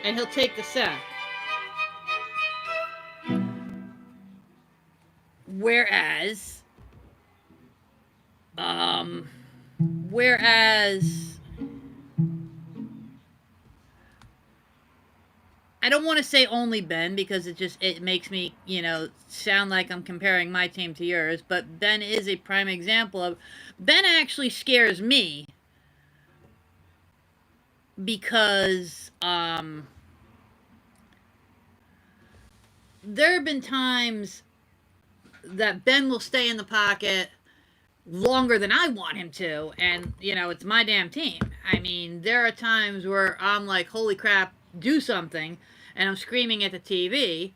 And he'll take the sack. Whereas, I don't want to say only Ben, because it makes me, sound like I'm comparing my team to yours, but Ben is a prime example of, Ben actually scares me because, there have been times that Ben will stay in the pocket longer than I want him to, and, it's my damn team. I mean, there are times where I'm like, holy crap, do something, and I'm screaming at the TV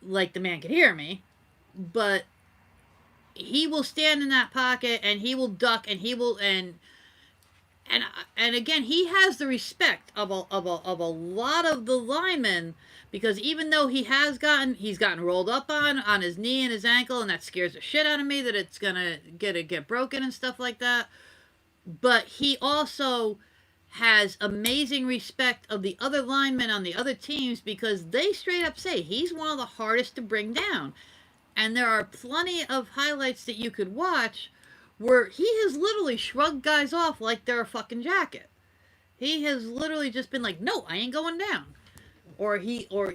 like the man could hear me, but he will stand in that pocket and he will duck and he will and again, he has the respect of a lot of the linemen, because even though he's gotten rolled up on his knee and his ankle, and that scares the shit out of me that it's gonna get broken and stuff like that, but he also has amazing respect of the other linemen on the other teams, because they straight up say he's one of the hardest to bring down. And there are plenty of highlights that you could watch where he has literally shrugged guys off like they're a fucking jacket. He has literally just been like, no, I ain't going down. Or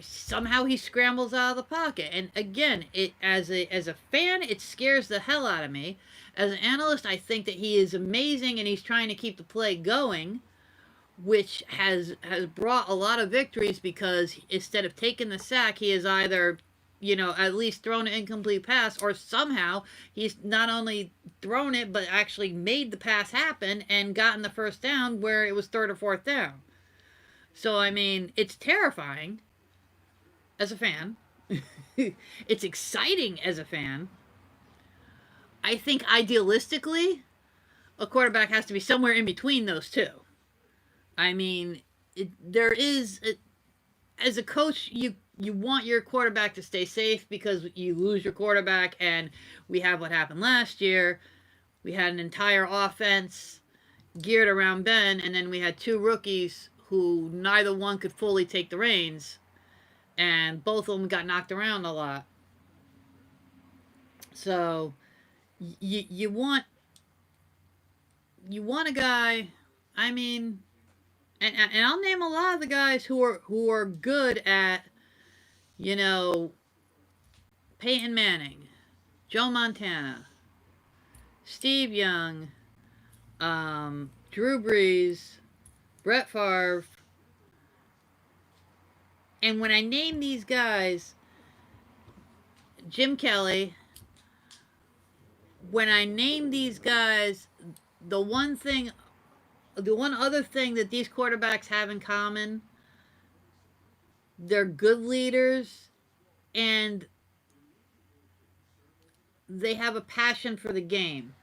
somehow he scrambles out of the pocket. And again, as a fan, it scares the hell out of me. As an analyst, I think that he is amazing and he's trying to keep the play going, which has brought a lot of victories, because instead of taking the sack, he has either, at least thrown an incomplete pass, or somehow he's not only thrown it, but actually made the pass happen and gotten the first down where it was third or fourth down. So, I mean, it's terrifying as a fan. It's exciting as a fan. I think idealistically, a quarterback has to be somewhere in between those two. I mean, as a coach, you want your quarterback to stay safe, because you lose your quarterback, and we have what happened last year. We had an entire offense geared around Ben, and then we had two rookies who neither one could fully take the reins, and both of them got knocked around a lot. So you want a guy, I mean, and I'll name a lot of the guys who are good at, Peyton Manning, Joe Montana, Steve Young, Drew Brees, Brett Favre. And when I name these guys, Jim Kelly, when I name these guys, the one other thing that these quarterbacks have in common, they're good leaders, and they have a passion for the game.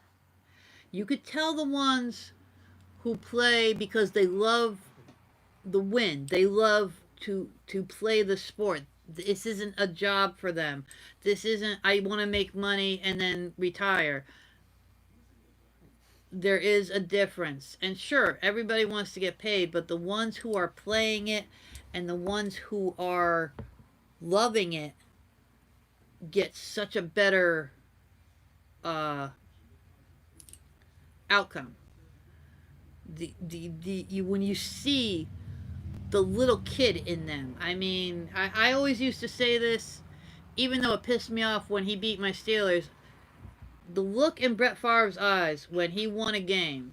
You could tell the ones who play because they love the win. They love to play the sport. This isn't a job for them. This isn't, I want to make money and then retire. There is a difference. And sure, everybody wants to get paid, but the ones who are playing it and the ones who are loving it get such a better uh, outcome. When you see the little kid in them. I mean, I always used to say this, even though it pissed me off when he beat my Steelers. The look in Brett Favre's eyes when he won a game,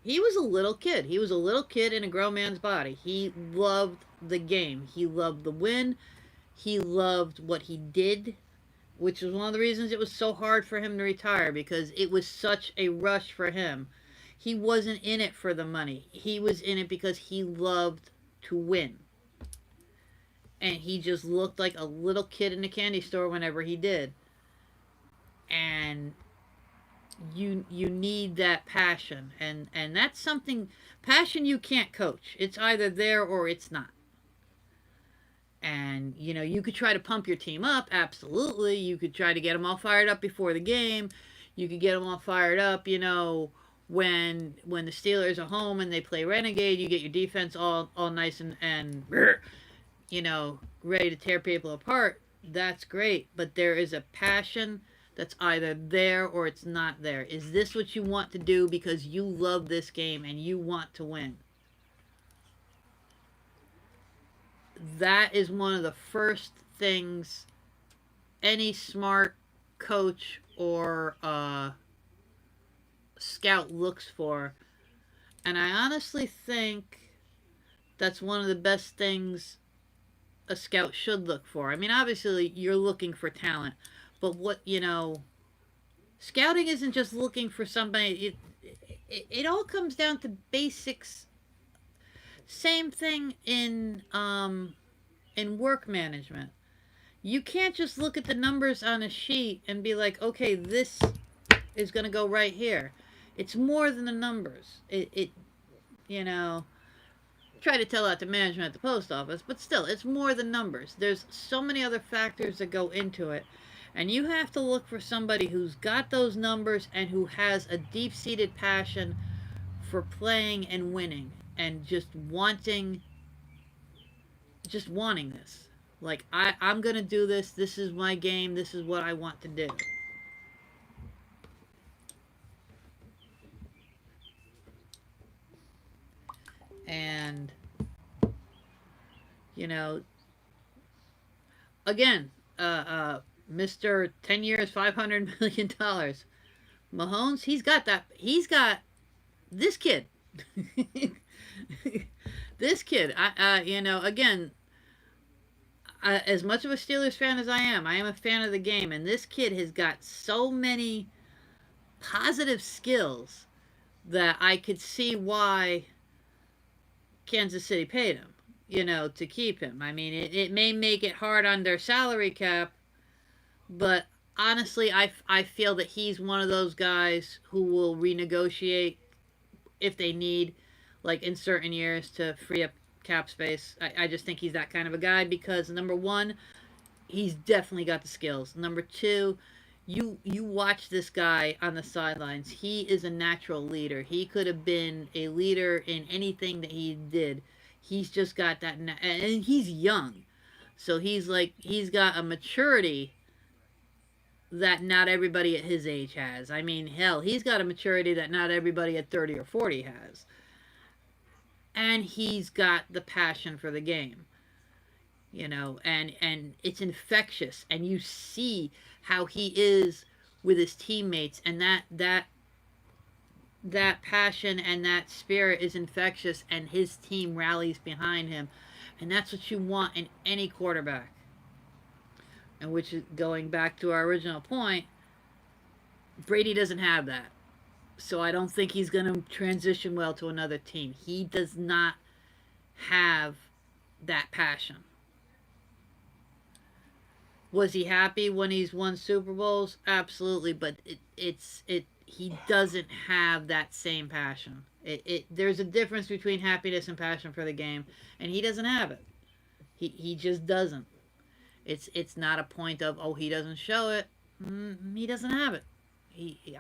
he was a little kid. He was a little kid in a grown man's body. He loved the game. He loved the win. He loved what he did, which was one of the reasons it was so hard for him to retire, because it was such a rush for him. He wasn't in it for the money. He was in it because he loved to win. And he just looked like a little kid in a candy store whenever he did. And you need that passion, and that's something, passion you can't coach. It's either there or it's not. And you could try to pump your team up, absolutely. You could try to get them all fired up before the game. You could get them all fired up, when the Steelers are home and they play Renegade. You get your defense all nice and ready to tear people apart. That's great, but there is a passion that's either there or it's not there. Is this what you want to do because you love this game and you want to win? That is one of the first things any smart coach or scout looks for. And I honestly think that's one of the best things a scout should look for. I mean, obviously, you're looking for talent. But scouting isn't just looking for somebody. It all comes down to basics. Same thing in work management. You can't just look at the numbers on a sheet and be like, okay, this is going to go right here. It's more than the numbers. Try to tell that to management at the post office, but still, it's more than numbers. There's so many other factors that go into it. And you have to look for somebody who's got those numbers and who has a deep-seated passion for playing and winning and just wanting this. Like, I'm going to do this. This is my game. This is what I want to do. And, again, Mr. 10 years, $500 million. Mahomes, he's got that. He's got this kid. This kid. Again, as much of a Steelers fan as I am a fan of the game. And this kid has got so many positive skills that I could see why Kansas City paid him, to keep him. I mean, it may make it hard on their salary cap, but honestly, I feel that he's one of those guys who will renegotiate if they need, like in certain years, to free up cap space. I just think he's that kind of a guy because, number one, he's definitely got the skills. Number two, you watch this guy on the sidelines. He is a natural leader. He could have been a leader in anything that he did. He's just got that, and he's young. So he's got a maturity that not everybody at his age has. I mean, hell, he's got a maturity that not everybody at 30 or 40 has. And he's got the passion for the game. And it's infectious. And you see how he is with his teammates. And that passion and that spirit is infectious. And his team rallies behind him. And that's what you want in any quarterback. And which is going back to our original point, Brady doesn't have that. So I don't think he's going to transition well to another team. He does not have that passion. Was he happy when he's won Super Bowls? Absolutely, but he doesn't have that same passion. There's a difference between happiness and passion for the game, and he doesn't have it. He just doesn't. It's not a point of, oh, he doesn't show it. He doesn't have it.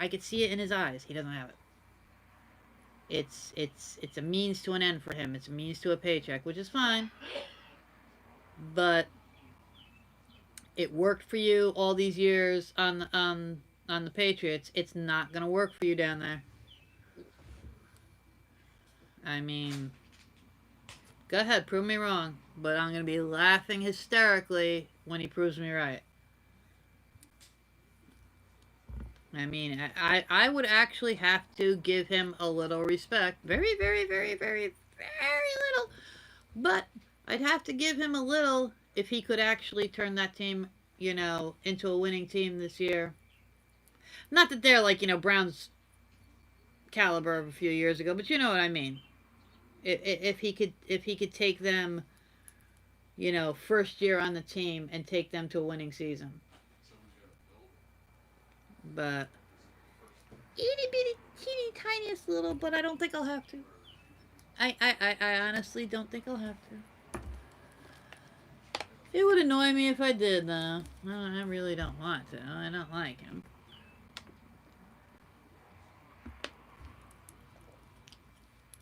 I could see it in his eyes. He doesn't have it. It's a means to an end for him. It's a means to a paycheck, which is fine. But it worked for you all these years on the Patriots. It's not gonna work for you down there. I mean, go ahead, prove me wrong, but I'm gonna be laughing hysterically when he proves me right. I mean, I would actually have to give him a little respect. Very, very, very, very, very little. But I'd have to give him a little if he could actually turn that team, into a winning team this year. Not that they're like, Browns caliber of a few years ago, but you know what I mean. If he could take them, first year on the team and take them to a winning season. But itty bitty teeny tiniest little, but I don't think I'll have to. I honestly don't think I'll have to. It would annoy me if I did, though. I really don't want to. I don't like him.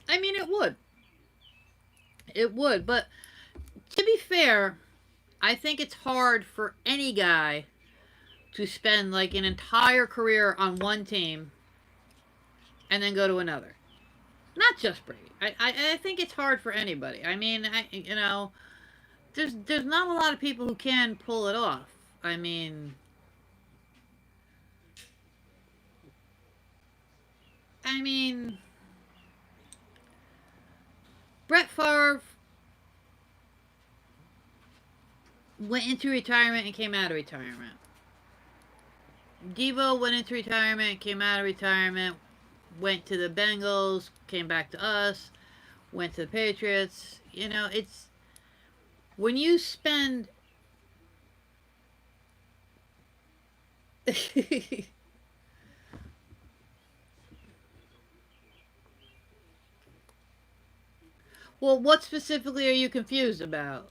I mean, it would. It would, but to be fair, I think it's hard for any guy to spend like an entire career on one team and then go to another. Not just Brady. I think it's hard for anybody. I mean, there's not a lot of people who can pull it off. I mean, Brett Favre went into retirement and came out of retirement. Devo went into retirement, came out of retirement, went to the Bengals, came back to us, went to the Patriots. It's when you spend Well, what specifically are you confused about?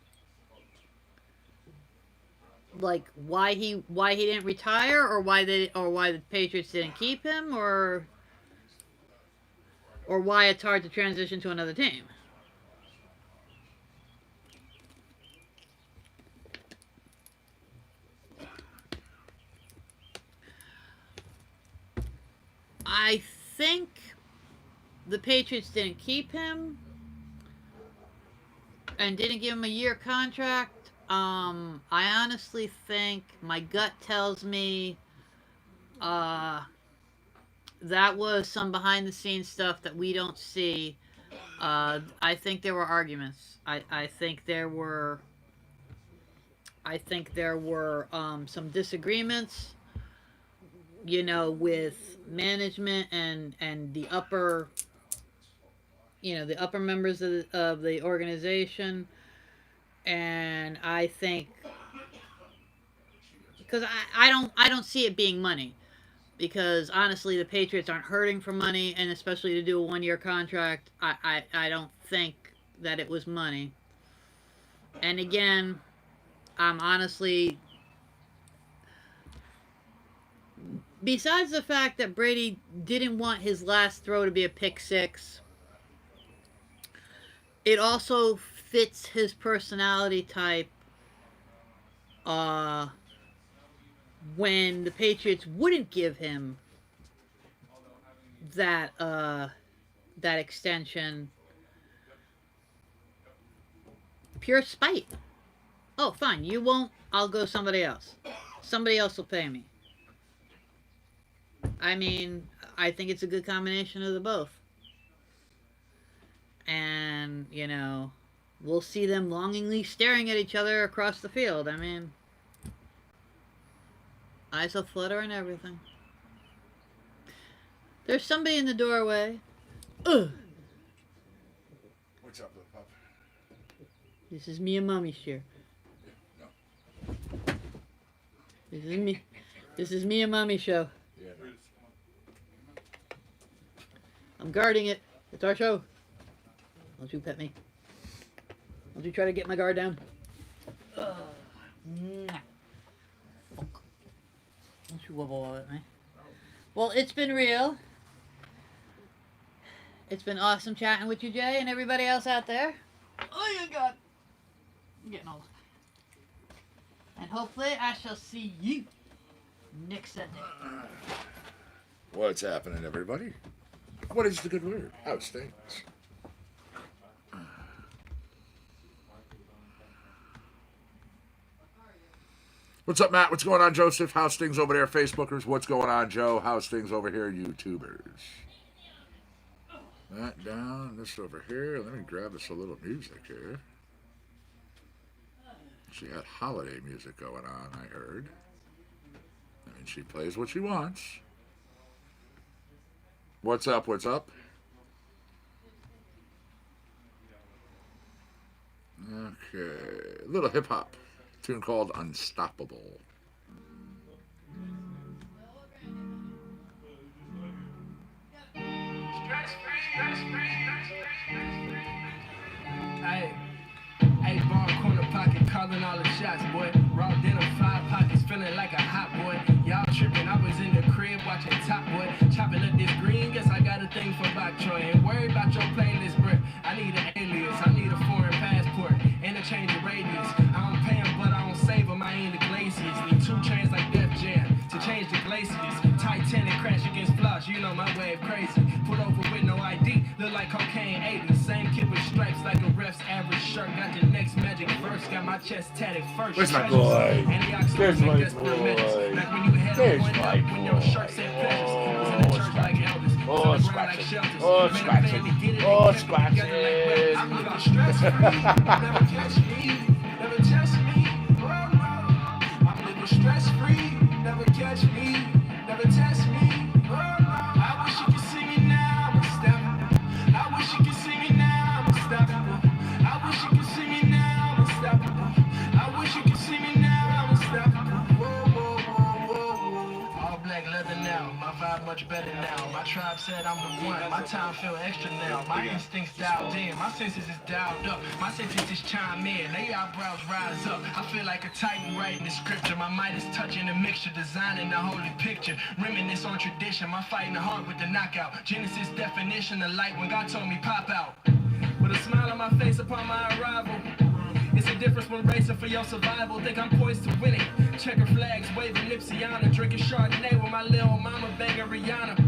Like why he didn't retire, or why the Patriots didn't keep him, or why it's hard to transition to another team? I think the Patriots didn't keep him and didn't give him a year contract. I honestly think, my gut tells me that was some behind the scenes stuff that we don't see. I think there were arguments. I think there were some disagreements, with management and the upper members of the organization. And I think, because I don't see it being money, because honestly the Patriots aren't hurting for money, and especially to do a 1-year contract, I don't think that it was money. And again, I'm honestly, besides the fact that Brady didn't want his last throw to be a pick six, it also fits his personality type when the Patriots wouldn't give him that extension. Pure spite. Oh, fine, you won't, I'll go somebody else. Somebody else will pay me. I mean, I think it's a good combination of the both. And, we'll see them longingly staring at each other across the field. I mean, eyes will flutter and everything. There's somebody in the doorway. Ugh. What's up, little pup? This is me and Mommy's chair. No. This is me and Mommy's show. Yeah. I'm guarding it. It's our show. Don't you pet me. Don't you try to get my guard down. Don't you wobble at me. Well, it's been real. It's been awesome chatting with you, Jay, and everybody else out there. Oh, you God. I'm getting old. And hopefully I shall see you next Sunday. What's happening, everybody? What is the good word? How's things? What's up, Matt? What's going on, Joseph? How's things over there, Facebookers? What's going on, Joe? How's things over here, YouTubers? That down, this over here. Let me grab us a little music here. She had holiday music going on, I heard. I mean, she plays what she wants. What's up? What's up? Okay. A little hip hop. Tune called Unstoppable. Hey, 8-ball corner pocket, calling all the shots, boy. Raw denim, 5 pockets, feeling like a hot boy. Y'all tripping, I was in the crib watching Top Boy. Chopping up this green, guess I got a thing for Bok Choy. Ain't worried about your playlist, bro. I need an alias, I need a foreign passport, and a change of radius. I don't pay them, but I don't save them, I ain't the glaciers. Need 2 trains like Def Jam to change the glaciers. Titanic crash against flaws, you know my wave crazy. Put over with no ID, look like cocaine 80. Same kid with stripes like a ref's average shirt. Got the next magic verse, got my chest tatted first. Where's my boy? There's my boy. There's my boy. Oh, scratch it. Oh, scratch it. Oh, scratch it. I'm living stress-free. Never catch me. Never test me. I'm living stress-free. Never catch me. Never test me. I wish you could see me now. I'm unstoppable. I wish you could see me now. I'm unstoppable. I wish you could see me now. I'm unstoppable. I wish you could see me now. I'm unstoppable. Whoa, whoa, whoa, whoa, whoa. All black leather now. My vibe much better now. My tribe said I'm the one. My time feel extra now. My instincts dialed in. My senses is dialed up. My senses just chime in. They eyebrows rise up. I feel like a titan writing the scripture. My mind is touching the mixture, designing the holy picture. Reminisce on tradition. My fighting the heart with the knockout. Genesis definition of light when God told me pop out. With a smile on my face upon my arrival. It's a difference when racing for your survival. Think I'm poised to win it. Checker flags, waving Nipseyana. Drinking Chardonnay with my little mama banging Rihanna.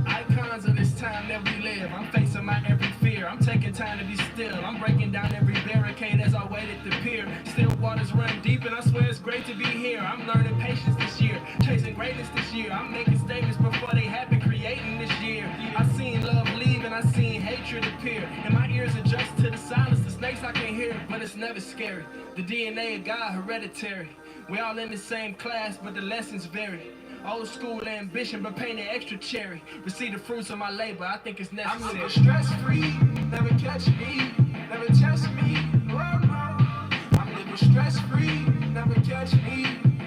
Icons of this time that we live. I'm facing my every fear. I'm taking time to be still. I'm breaking down every barricade as I wait at the pier. Still waters run deep and I swear it's great to be here. I'm learning patience this year. Chasing greatness this year. I'm making statements before they happen. Creating this year. I seen love leave and I seen hatred appear. And my ears adjust to the silence. The snakes I can hear. But it's never scary. The DNA of God hereditary. We all in the same class but the lessons vary. Old school ambition, but painted extra cherry. Receive the fruits of my labor, I think it's necessary. I'm living stress-free, never catch me, never test me. Oh, no. I'm living stress-free, never catch me,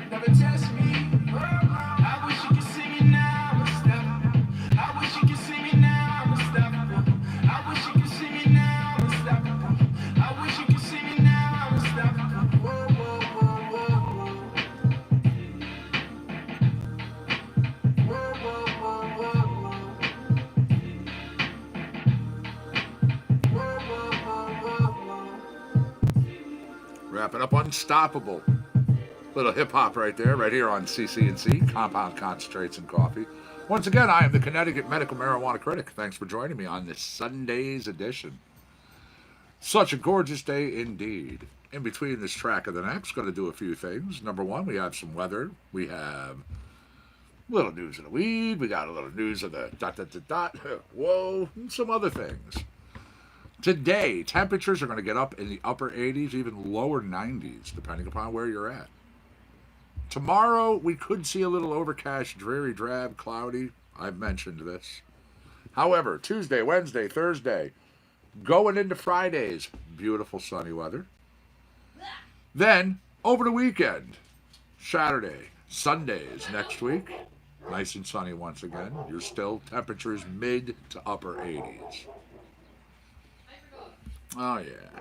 never test me. Oh, no. I wish you could see me now, I'm unstoppable. I wish you could see me now, I'm unstoppable. I wish you could see me now, I'm unstoppable. I wish you could see me now, I'm unstoppable. Whoa, whoa, whoa, whoa, whoa. Wrapping up Unstoppable. Little hip hop right there, right here on CC&C, Compound Concentrates and Coffee. Once again, I am the Connecticut Medical Marijuana Critic. Thanks for joining me on this SunDaze edition. Such a gorgeous day indeed. In between this track and the next, going to do a few things. Number one, we have some weather. We have a little news of the weed. We got a little news of the ... Whoa, and some other things. Today, temperatures are going to get up in the upper 80s, even lower 90s, depending upon where you're at. Tomorrow, we could see a little overcast, dreary, drab, cloudy. I've mentioned this. However, Tuesday, Wednesday, Thursday, going into Fridays, beautiful sunny weather. Then, over the weekend, Saturday, SunDaze next week, nice and sunny once again. You're still temperatures mid to upper 80s. Oh, yeah.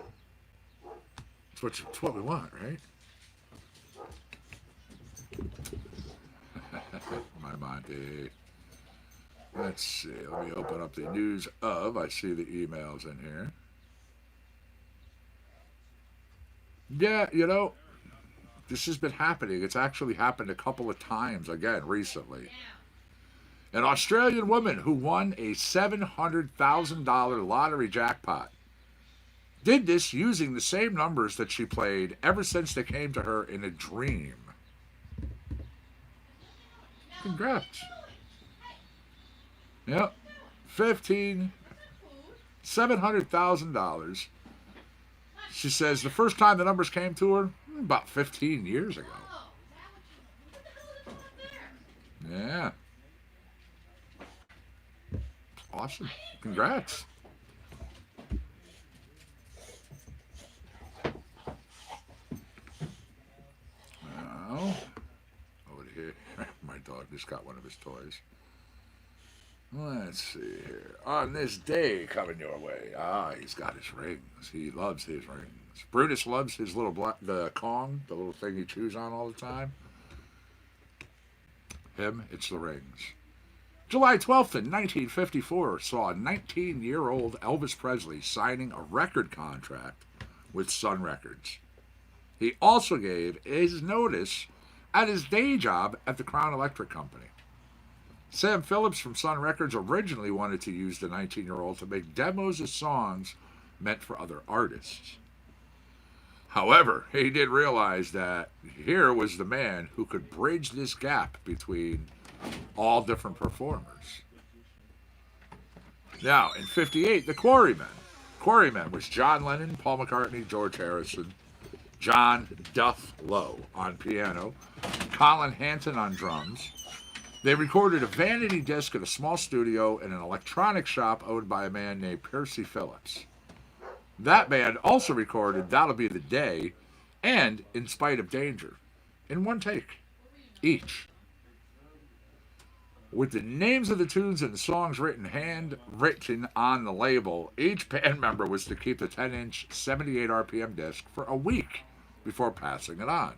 It's what we want, right? My Monty. Let's see. Let me open up the news of. I see the emails in here. Yeah, This has been happening. It's actually happened a couple of times again recently. An Australian woman who won a $700,000 lottery jackpot did this using the same numbers that she played ever since they came to her in a dream. Congrats. Yep. 15, $700,000. She says the first time the numbers came to her, about 15 years ago. Yeah. Awesome. Congrats. Now, over here, my dog just got one of his toys. Let's see here. On this day coming your way. He's got his rings. He loves his rings. Brutus loves his little the Kong, the little thing he chews on all the time. Him, it's the rings. July 12th in 1954 saw a 19-year-old Elvis Presley signing a record contract with Sun Records. He also gave his notice at his day job at the Crown Electric Company. Sam Phillips from Sun Records originally wanted to use the 19-year-old to make demos of songs meant for other artists. However, he did realize that here was the man who could bridge this gap between all different performers. Now, in 58, the Quarrymen. Quarrymen was John Lennon, Paul McCartney, George Harrison, John Duff Lowe on piano, Colin Hanton on drums. They recorded a vanity disc at a small studio in an electronics shop owned by a man named Percy Phillips. That band also recorded That'll Be the Day and In Spite of Danger in one take, each. With the names of the tunes and the songs handwritten on the label, each band member was to keep the 10-inch 78 RPM disc for a week before passing it on.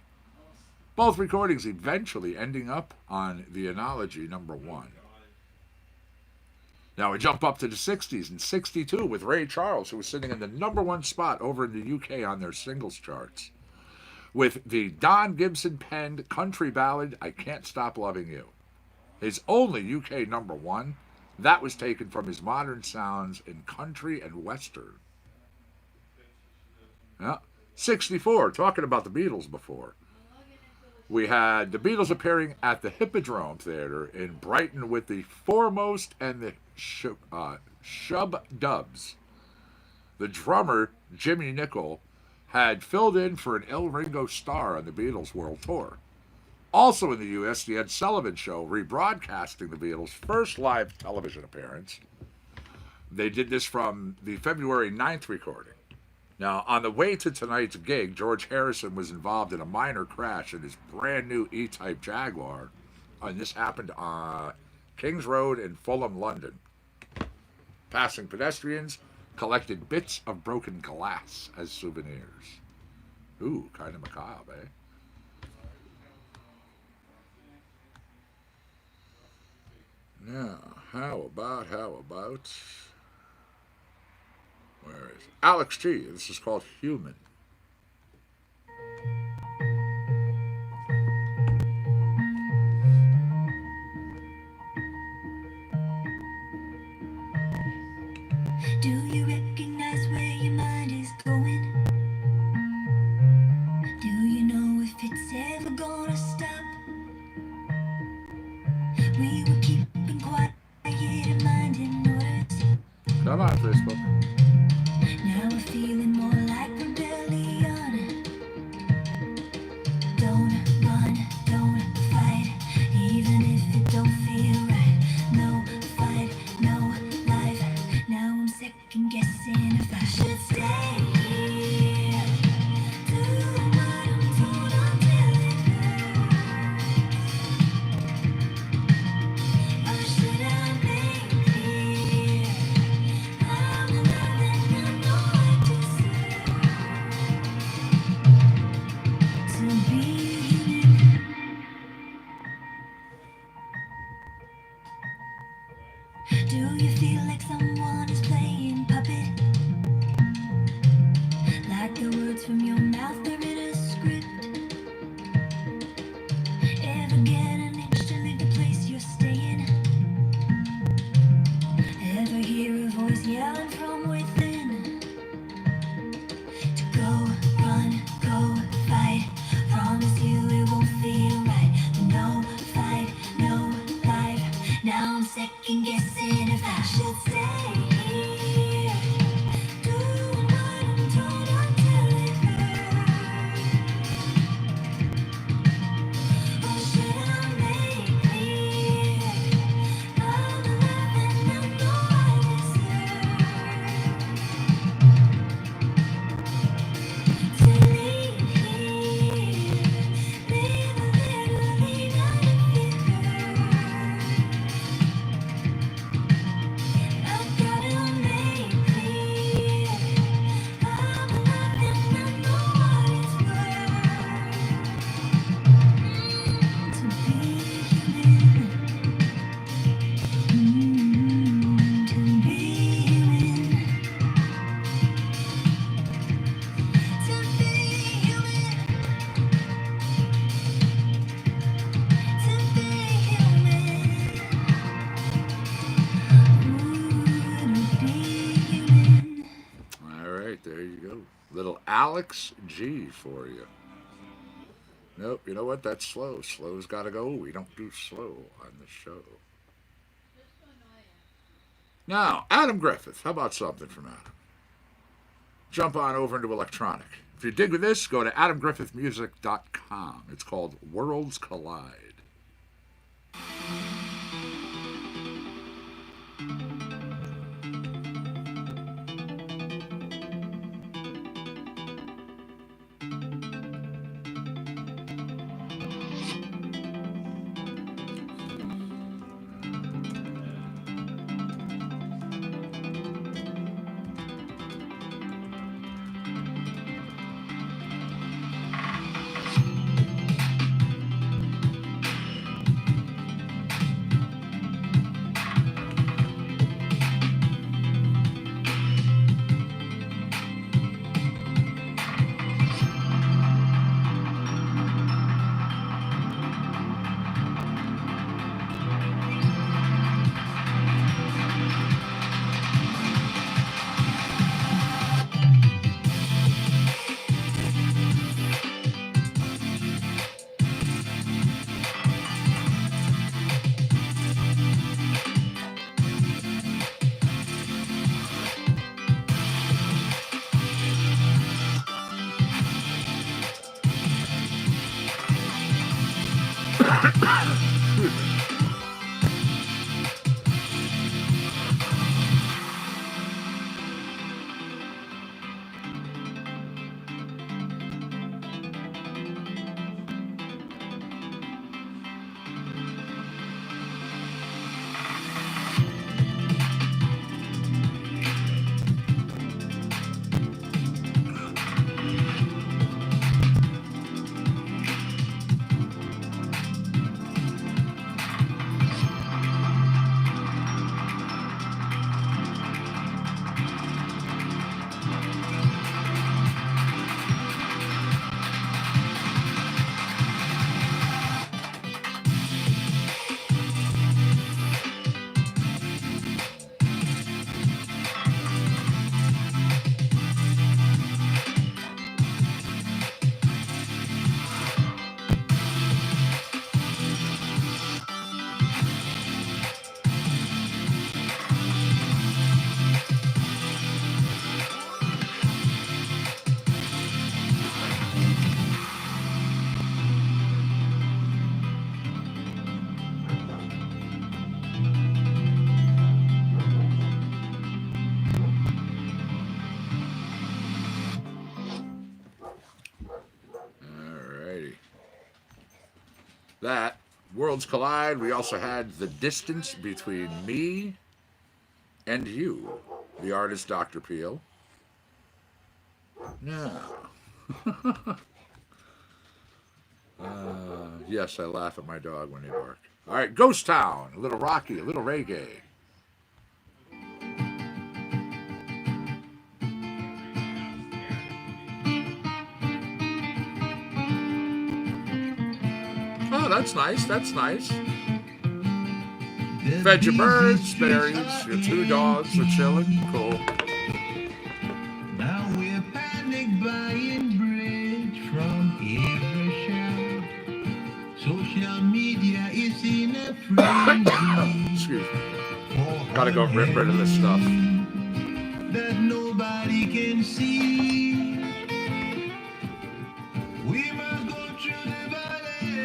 Both recordings eventually ending up on the Analogy #1. Now we jump up to the 60s in 62 with Ray Charles, who was sitting in the #1 spot over in the UK on their singles charts, with the Don Gibson penned country ballad I Can't Stop Loving You. His only UK #1, that was taken from his modern sounds in country and western. Yeah. 64, talking about the Beatles before. We had the Beatles appearing at the Hippodrome Theater in Brighton with the Foremost and the Shub Dubs. The drummer, Jimmy Nicol, had filled in for an El Ringo Starr on the Beatles World Tour. Also in the U.S., the Ed Sullivan Show, rebroadcasting the Beatles' first live television appearance. They did this from the February 9th recording. Now, on the way to tonight's gig, George Harrison was involved in a minor crash in his brand new E-Type Jaguar, and this happened on Kings Road in Fulham, London. Passing pedestrians collected bits of broken glass as souvenirs. Ooh, kind of macabre, eh? Now, how about, where is it? Alex G. This is called Human. Do you recognize where your mind is going? Do you know if it's ever gonna stop? We were keeping quiet and minding words. Come on, Facebook. Now we're feeling more like rebellion. Don't run, don't fight, even if it don't feel right. No fight, no life. Now I'm second guessing if I should stay here. Do what I'm told until it hurts. Or should I make clear I'm the love that I know I deserve to be human? Do you feel like someone is playing puppet? Little Alex G for you. Nope, you know what? That's slow. Slow's got to go. We don't do slow on the show. Now, Adam Griffith. How about something from Adam? Jump on over into electronic. If you dig with this, go to adamgriffithmusic.com. It's called Worlds Collide. Alrighty. That, Worlds Collide, we also had The Distance Between Me and You, the artist Dr. Peel. Now, yes, I laugh at my dog when they bark. All right, Ghost Town, a little rocky, a little reggae. Oh, that's nice, that's nice. Fed your birds, berries, your two dogs are chilling. Cool. Now we're panic buying bread from every shop. Social media is in a frenzy. Excuse me. Gotta go rip rid of this stuff. That nobody can see. We must go through the valley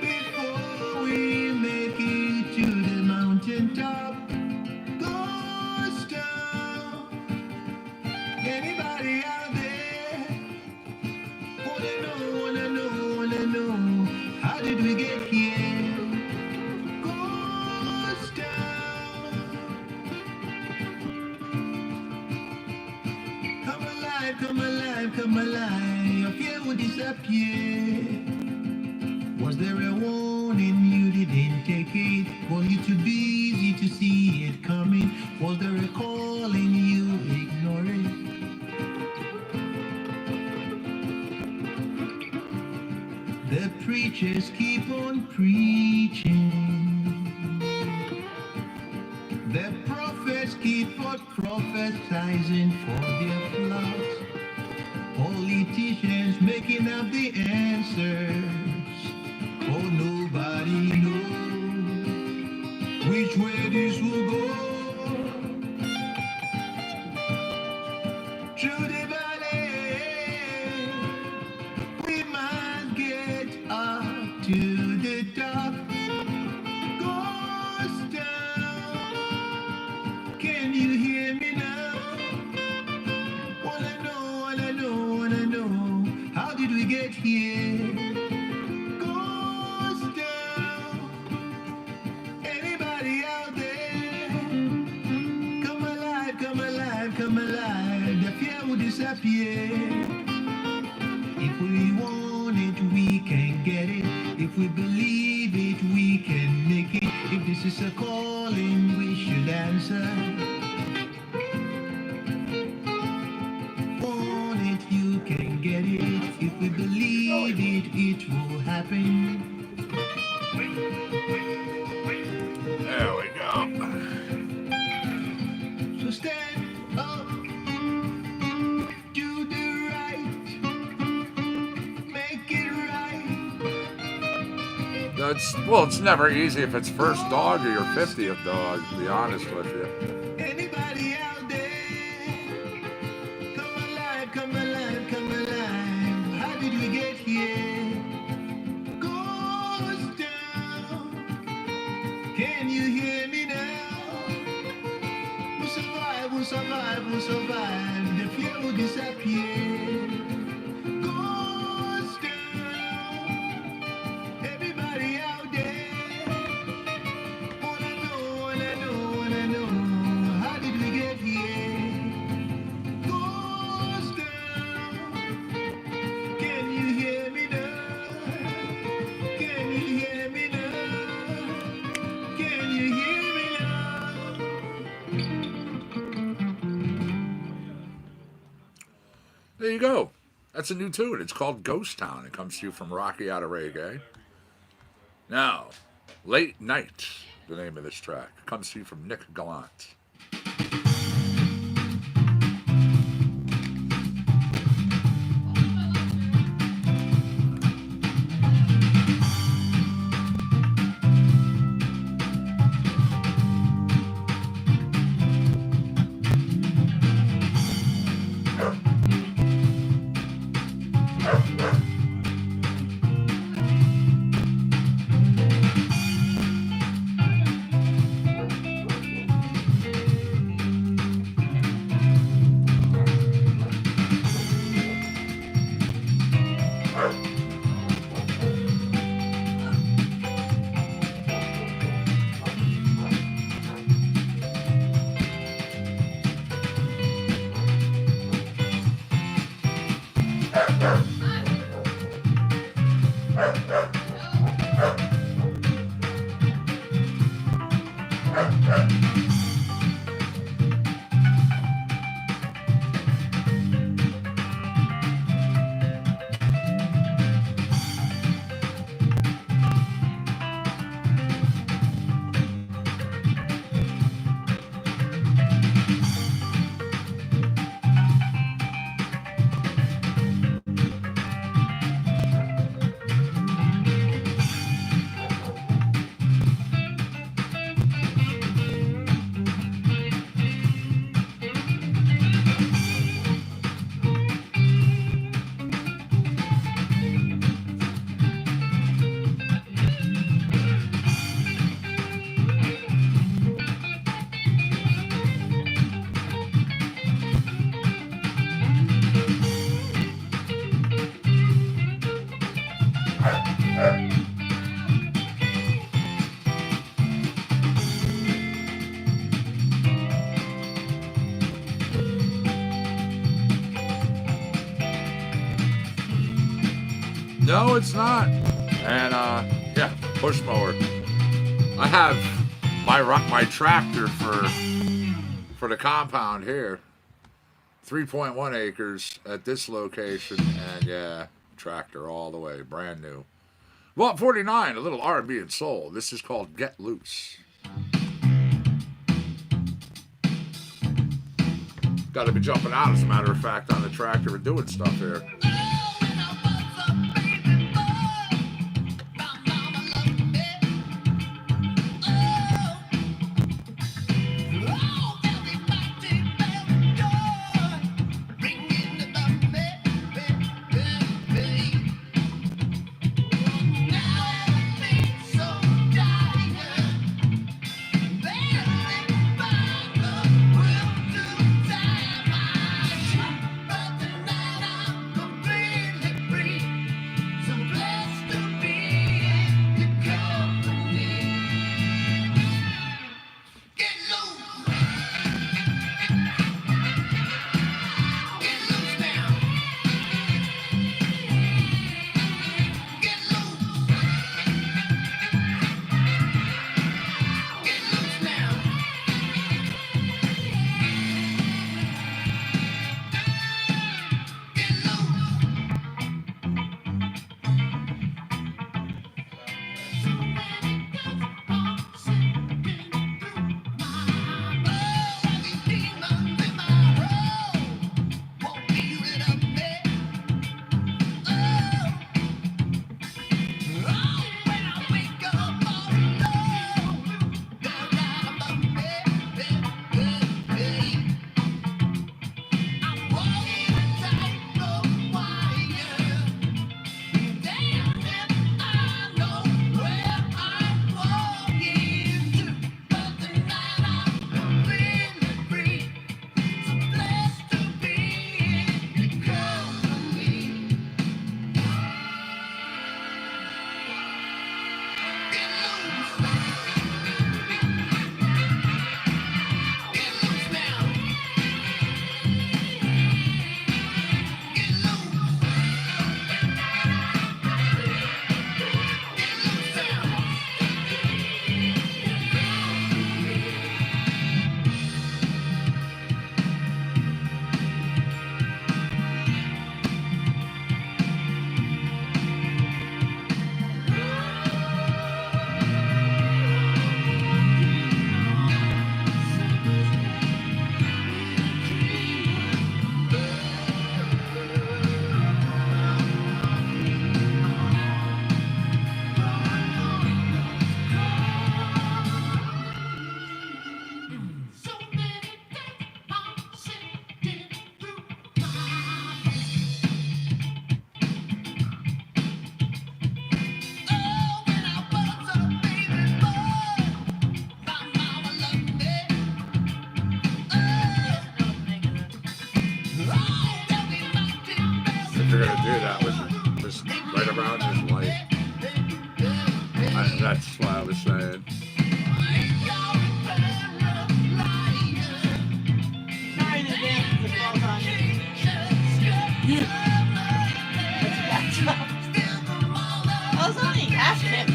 before we make it to the mountaintop. Ghost town. Anybody out there? Wanna know, how did we get here? Ghost town. Come alive, your fear would disappear. Was there a warning you didn't take it? Were you too busy to see it coming? Was there a calling you ignored it? The preachers keep on preaching. The prophets keep on prophesying. apologizing for their flaws. Politicians making up the answers. Oh, nobody knows which way this will go. Through the valley, we must get up to the top. Ghost town, can you hear me now? Wanna know, how did we get here? Ghost town, anybody out there? Come alive, come alive, come alive. The fear will disappear. If we want it, we can get it. If we believe it, we can make it. If this is a calling, we should answer. Want it, you can get it. If we believe it, it will happen. There we go. So stand up, do the right, make it right. It's never easy if it's first dog or your 50th dog, to be honest with you. Anybody out there? Come alive, come alive, come alive. How did we get here? Ghost town, can you hear me now? We'll survive, we'll survive, we'll survive. The fear will disappear. Ghost town, everybody out there. Wanna know, how did we get here? Ghost town, can you hear me now? Can you hear me now? Can you hear me now? There you go. That's a new tune. It's called Ghost Town. It comes to you from Rocky Out of Reggae. Now, Late Night, the name of this track, comes to you from Nick Gallant. No, it's not. And yeah, push mower. I have my tractor for the compound here. 3.1 acres at this location, and yeah, tractor all the way, brand new. Well, 49, a little R&B and soul. This is called Get Loose. Got to be jumping out, as a matter of fact, on the tractor and doing stuff here. If you're gonna do that with just right around his light, that's what I was saying. Sorry in advance if it falls on you. That's tough. I was only half kidding.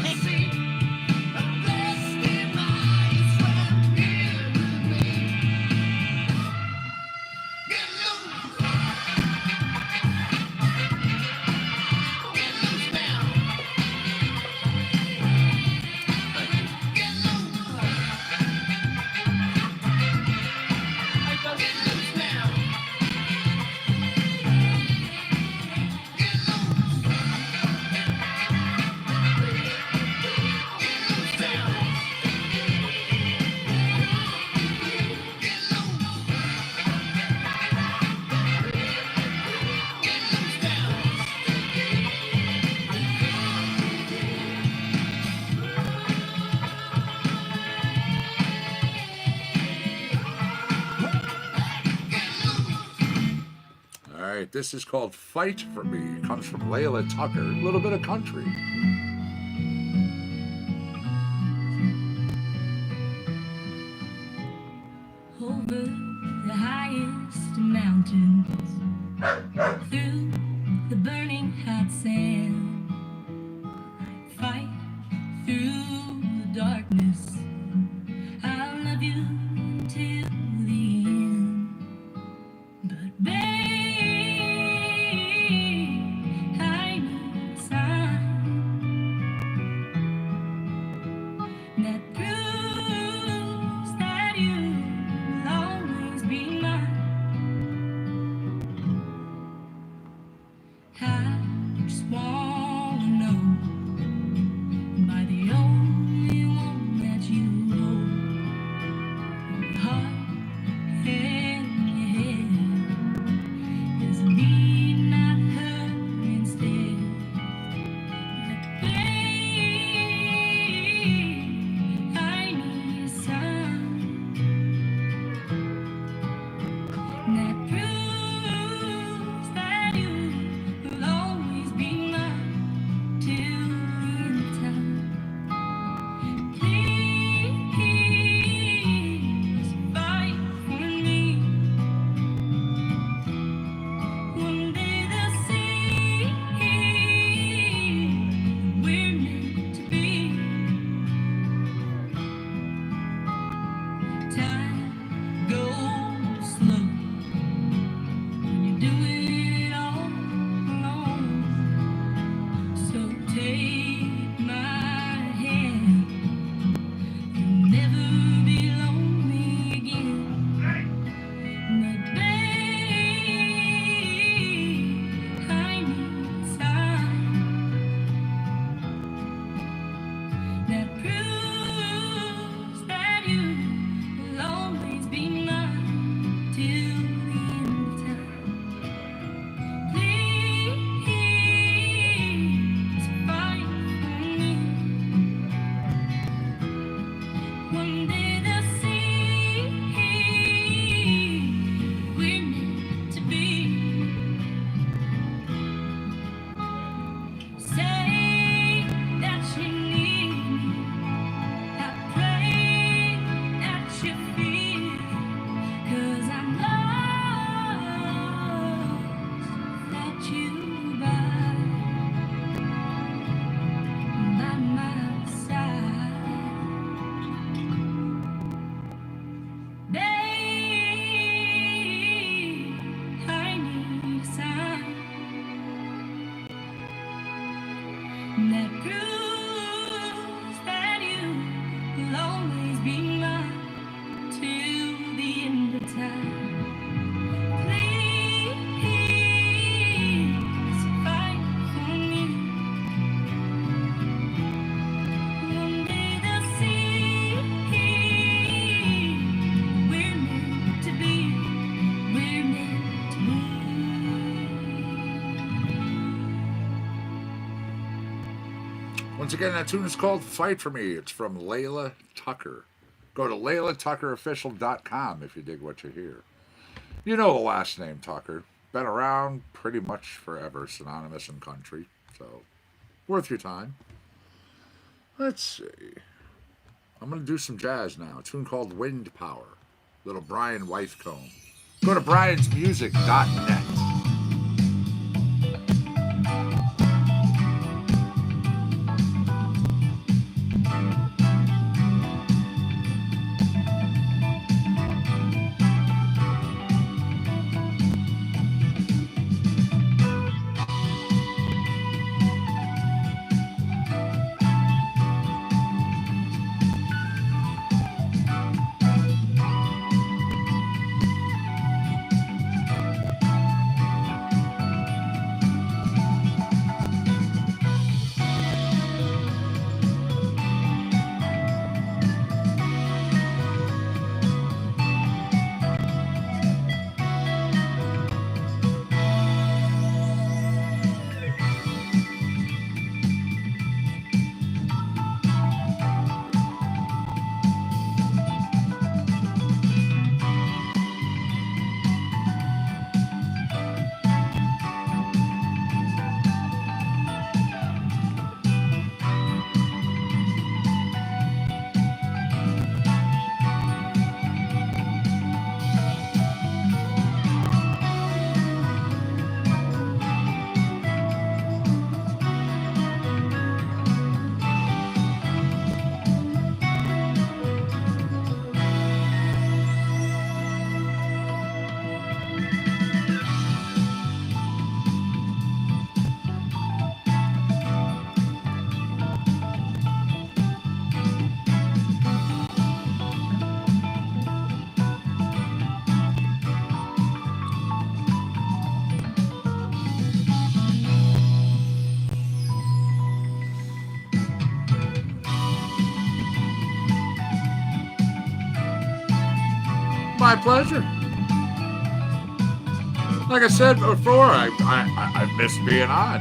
All right, this is called Fight for Me. It comes from Layla Tucker. A little bit of country. Over the highest mountains, through the burning hot sand, fight through the darkness. I'll love you till the end. But babe, I need a sign that proves that you'll always be mine. Once again, that tune is called Fight For Me. It's from Layla Tucker. Go to LaylaTuckerOfficial.com if you dig what you hear. You know the last name Tucker. Been around pretty much forever, synonymous in country. So, worth your time. Let's see. I'm going to do some jazz now. A tune called Wind Power. Little Brian Wythcombe. Go to briansmusic.net. My pleasure. Like I said before, I miss being on.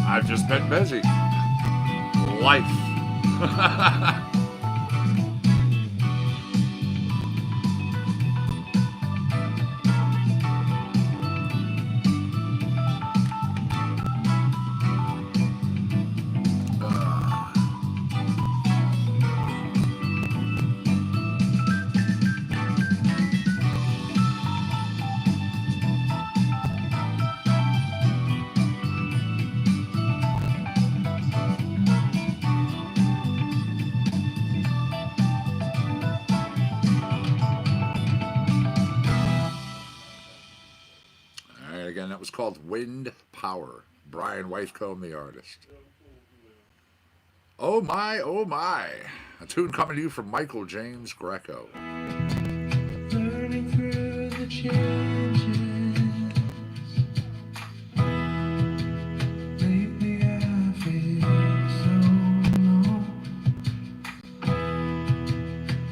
I've just been busy. Life. Again, that was called Wind Power. Brian Wythcombe, the artist. Oh my, oh my. A tune coming to you from Michael James Greco. Learning through the changes. Lately I feel so low.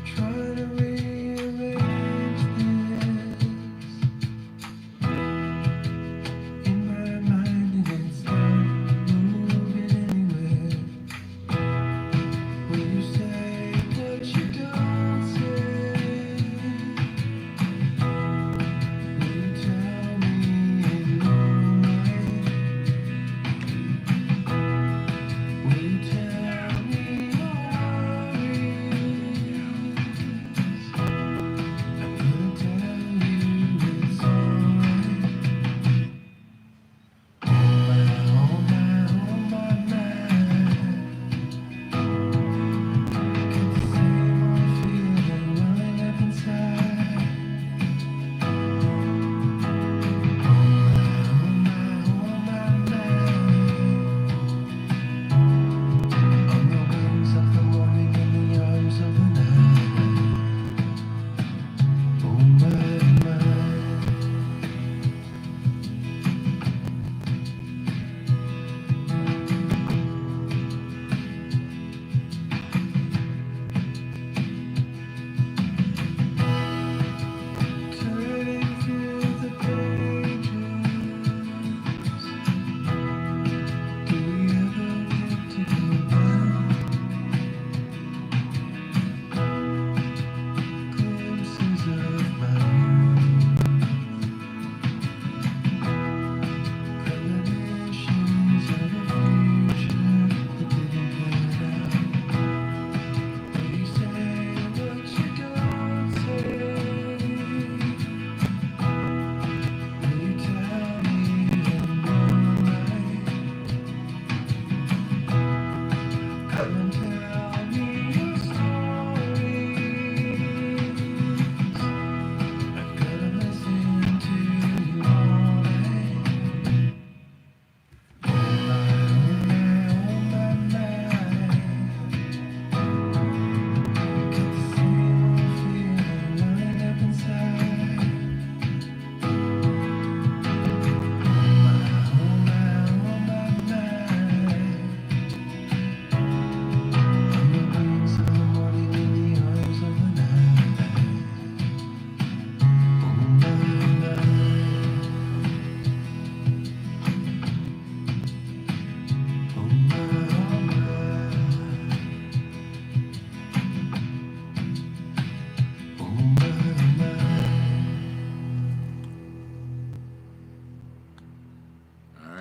Trying to rearrange this in my mind, and it's not moving anywhere. When you say what you don't say, when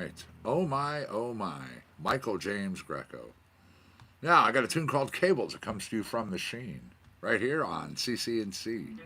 right. Oh my, oh my. Michael James Greco. Now, I got a tune called Cables. It comes to you from the Sheen. Right here on CC&C.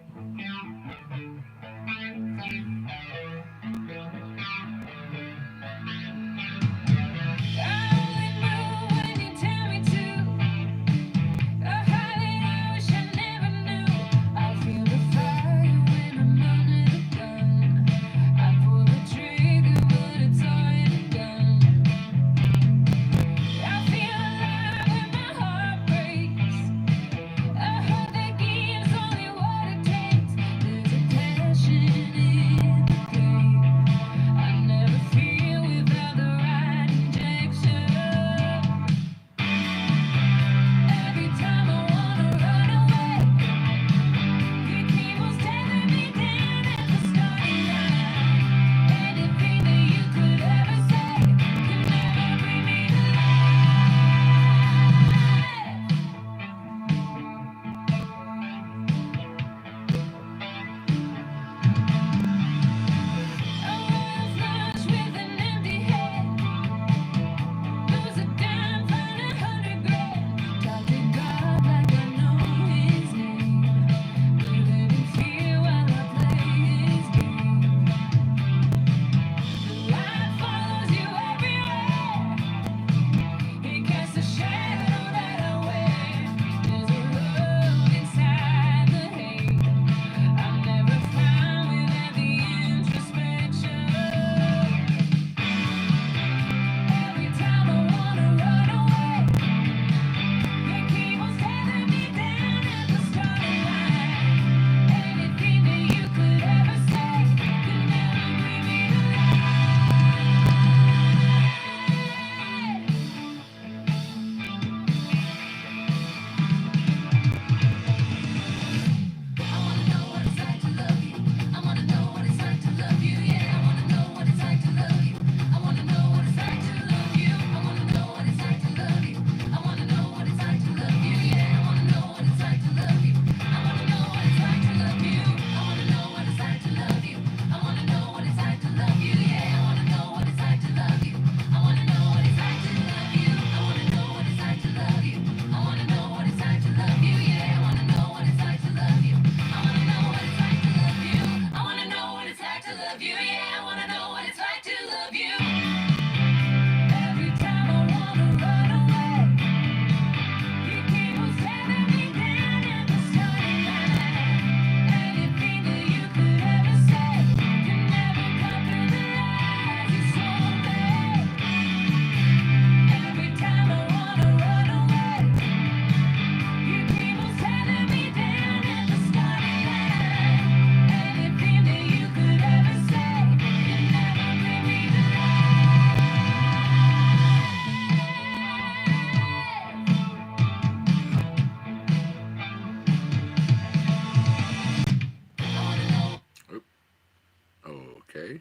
Okay.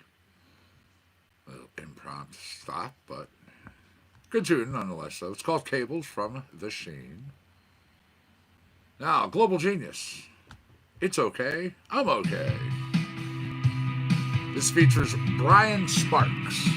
A little impromptu stop, but good tune nonetheless, though. It's called Cables from the Sheen. Now, Global Genius. It's okay. I'm okay. This features Brian Sparks.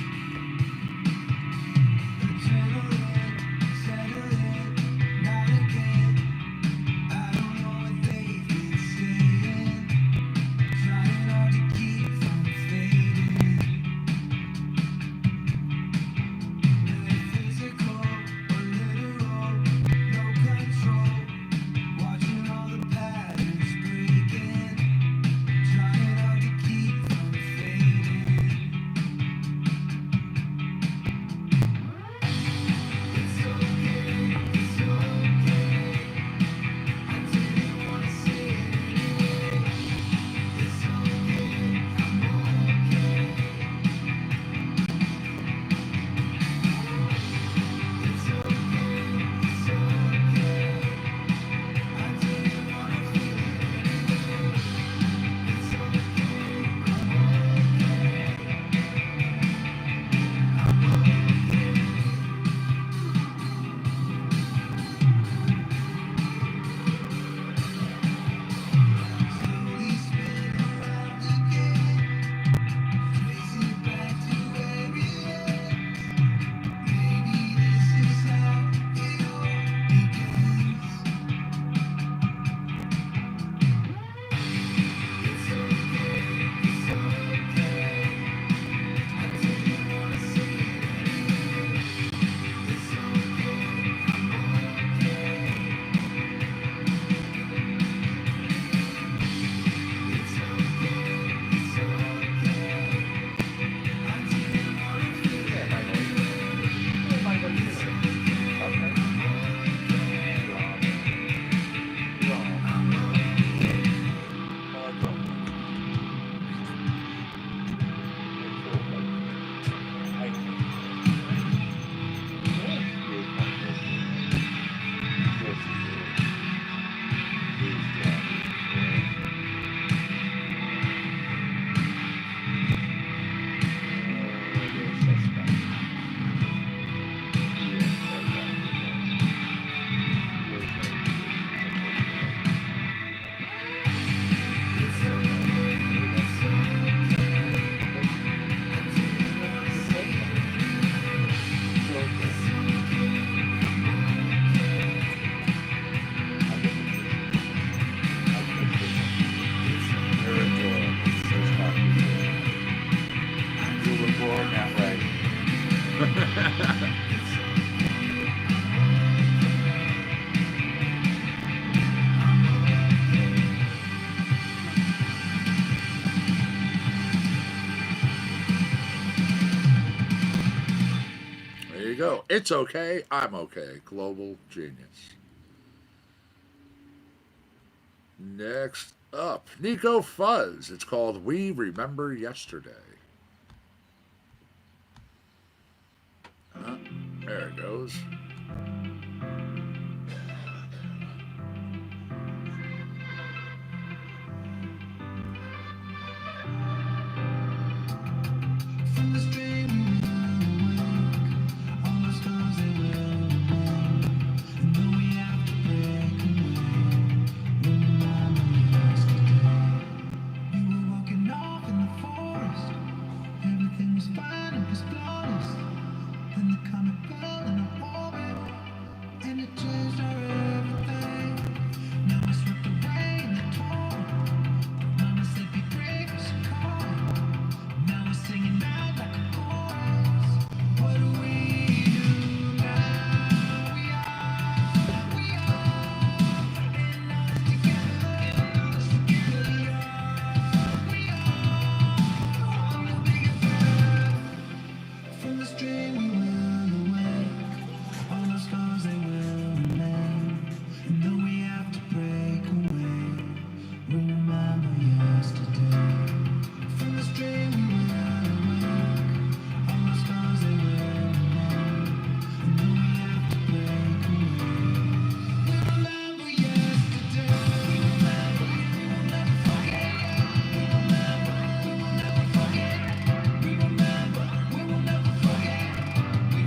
Trying not to keep from fading. you go. It's okay. I'm okay. Global genius. Next up, Nico Fuzz. It's called We Remember Yesterday. There it goes. From the stream we awake, all the stars they will remain. And though we have to break away, we remember yesterday. We were walking off in the forest, everything was fine, it was flawless. Then the comet fell in our orbit, and it changed our everything. Now we're swept away in the torrent. Mama said be brave as you call. Now we're singing out like a chorus. What do we do now? In us together, in us together. All will be better. From the stream we will awake. All our scars they will remain. And though we have to break away, we remember yesterday. From the stream we will awake. All our scars they will remain. And though we have to break away, we remember yesterday. We remember, we will never forget. We remember, we will never forget. We remember, we will never forget. We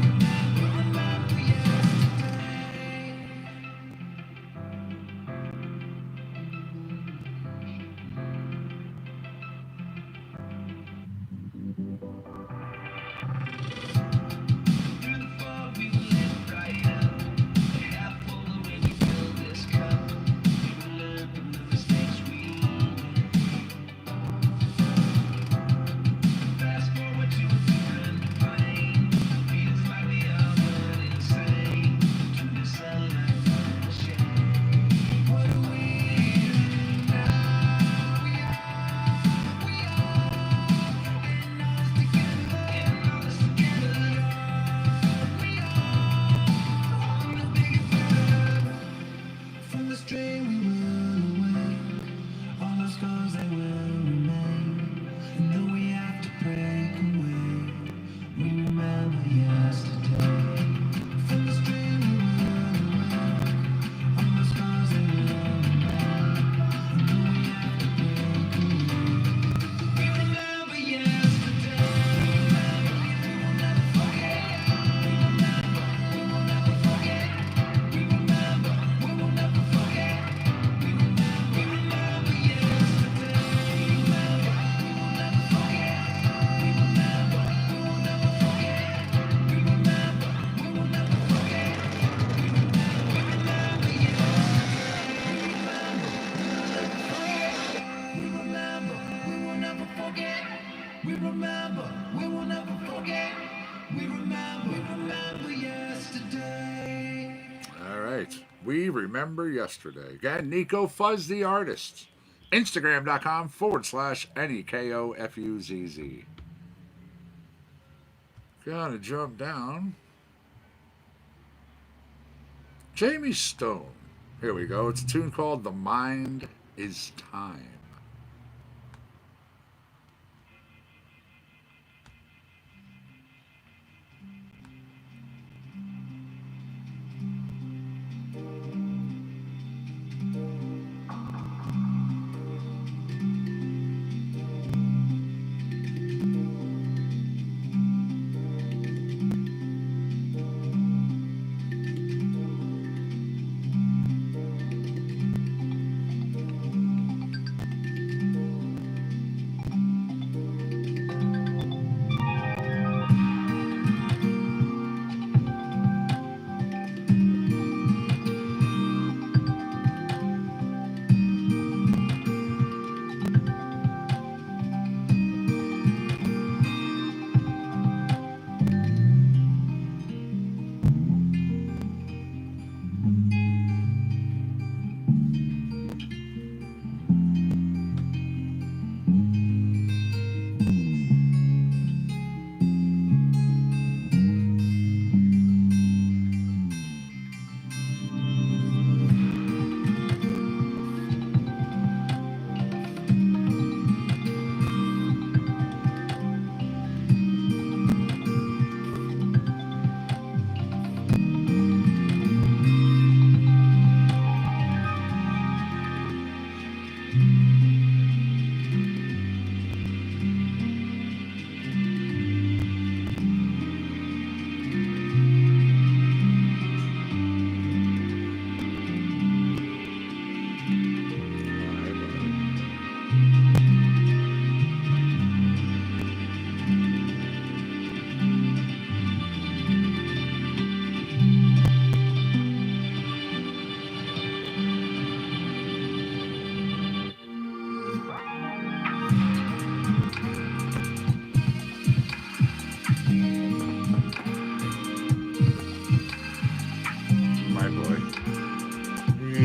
remember yesterday. Through the fog we will live brighter. Half full of when we fill this cup. We will learn from the mistakes we made. Fast forward to a different plane. Feels like we are going insane. To the sunlight from the shade. What do we do now? In us together. On the bigger better. From the stream we will awake. All our scars they will remain. And though we have to break away, we remember yesterday. From the stream we will awake. All our scars they will remain. And though we have to break away, we remember yesterday. We remember, we will never forget. We remember, we will never forget. We remember, we will never forget. We remember yesterday. We remember, we will never forget. We remember, we will never forget. We remember, we will never forget. We remember yesterday. We remember, we will never forget. We remember, we will never forget. We remember yesterday. All right. We Remember Yesterday. Again, Nico Fuzz, the artist. Instagram.com/NEKOFUZZ. Gotta jump down. Jamie Stone. Here we go. It's a tune called The Mind is Time.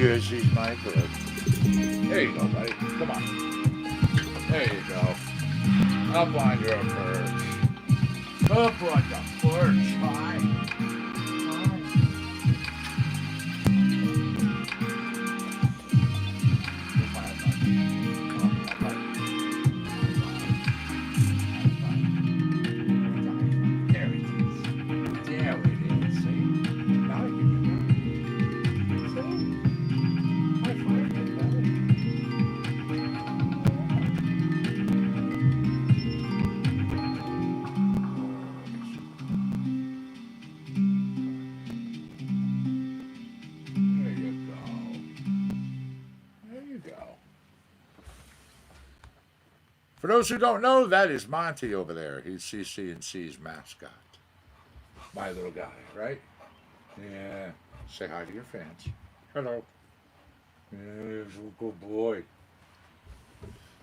Yes, she's my purse. There you go, buddy. Come on. There you go. Up on your perch. Up on the perch. Fine. For those who don't know, that is Monty over there. He's CC&C's mascot. My little guy, right? Yeah. Say hi to your fans. Hello. Yes, good boy.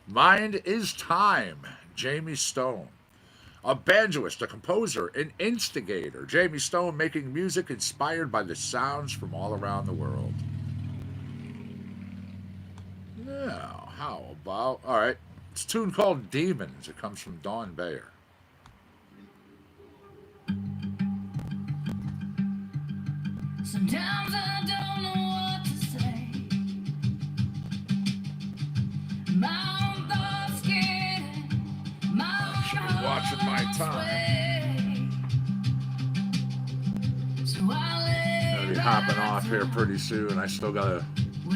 Mind is Time. Jamie Stone. A banjoist, a composer, an instigator. Jamie Stone making music inspired by the sounds from all around the world. Now, how about... All right. It's a tune called Demons. It comes from Dawn Bayer. Sometimes I don't know what to say. My own thoughts get my own Should be watching my time. So I I'll be hopping off here pretty soon. I still gotta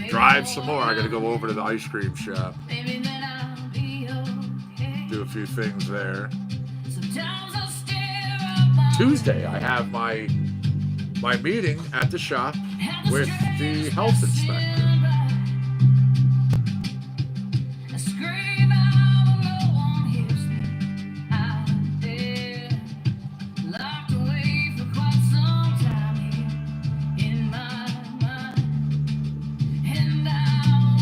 drive some more. I gotta go over to the ice cream shop. Maybe then I'll be okay. Do a few things there. Sometimes I stare up my Tuesday, I have my meeting at the shop with the health inspector. I scream out when no one hears me. I've been locked away for quite some time here in my mind. And I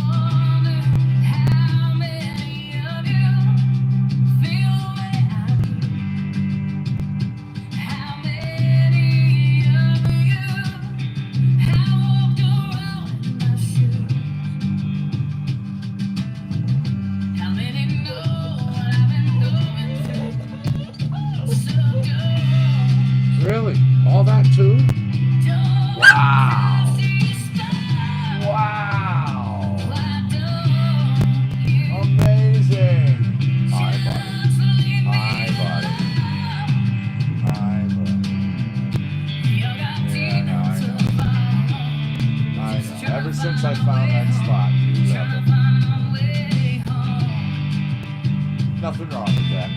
wonder how many of you feel the way I do. How many of you have walked around in my shoes? How many know what I've been going through? So don't Really? All that too? Wow. Wow. Amazing. Hi, buddy. Hi, buddy. Hi, buddy. Yeah, no, I know. I know. Ever since I found that spot, you love it. Nothing wrong with that.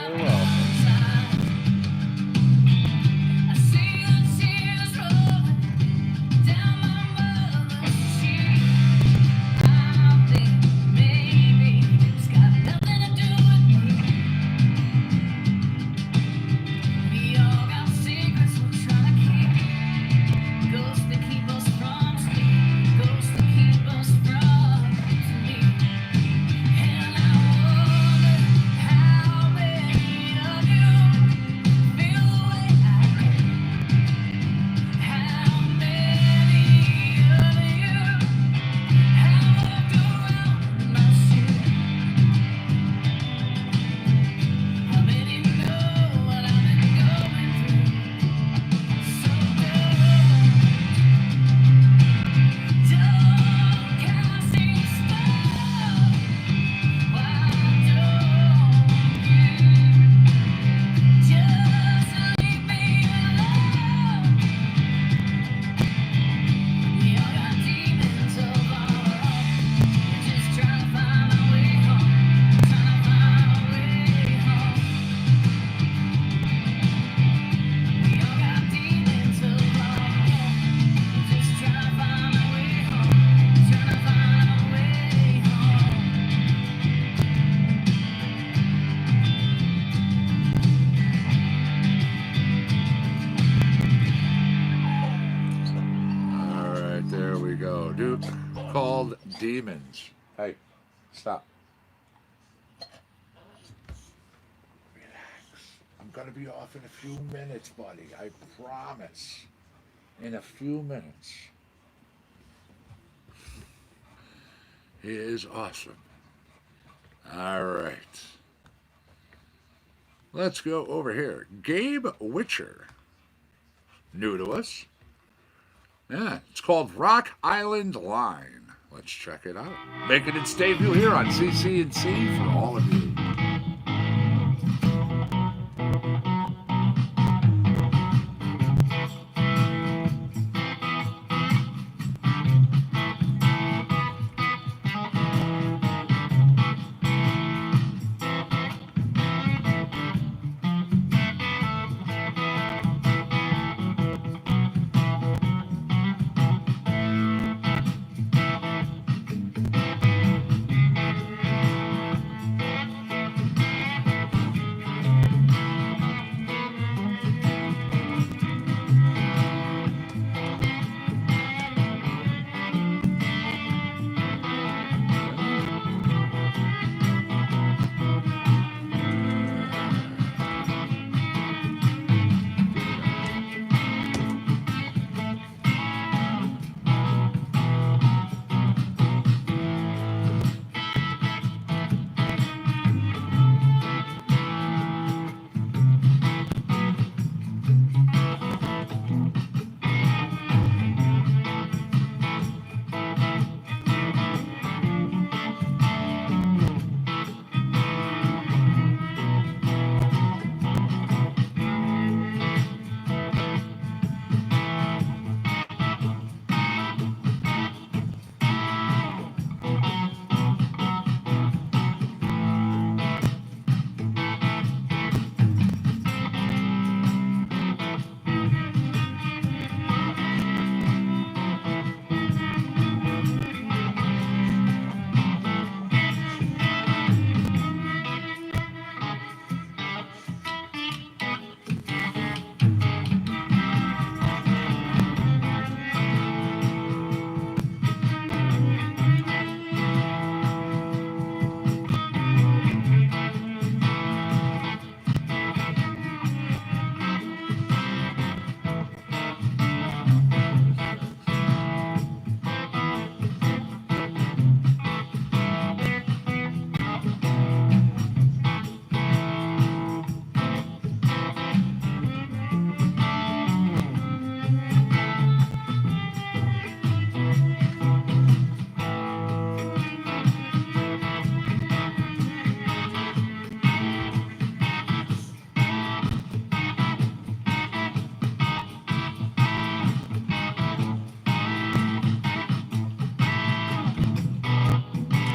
You're welcome. Ghosts that keep us from sleep, ghosts that keep us from sleep. And I wonder how many of you feel the way I do. How many of you have walked around in my shoes? How many know what I've been going through? So don't casting spell. Why don't you just leave me alone? We all got demons of our own. We're just trying to find our way home. Trying to find our way home. We all got demons of our own. We're just trying to find our way home. Trying to find our way home. All right, there we go. Dude, called Demons. Hey, stop. Relax. I'm gonna be off in a few minutes, buddy. I promise. in a few minutes. He is awesome. All right. Let's go over here. Gabe Witcher. New to us. Yeah, it's called Rock Island Line. Let's check it out. Making its debut here on CC&C for all of you.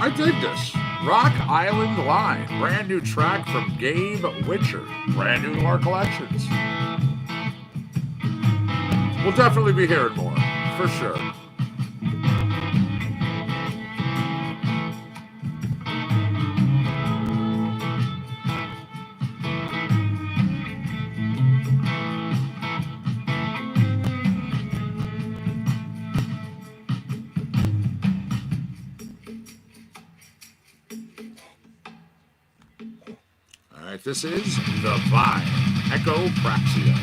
I dig this. Rock Island Line. Brand new track from Gabe Witcher. Brand new to our collections. We'll definitely be hearing more, for sure. All right, this is The Vibe, Echo Praxia.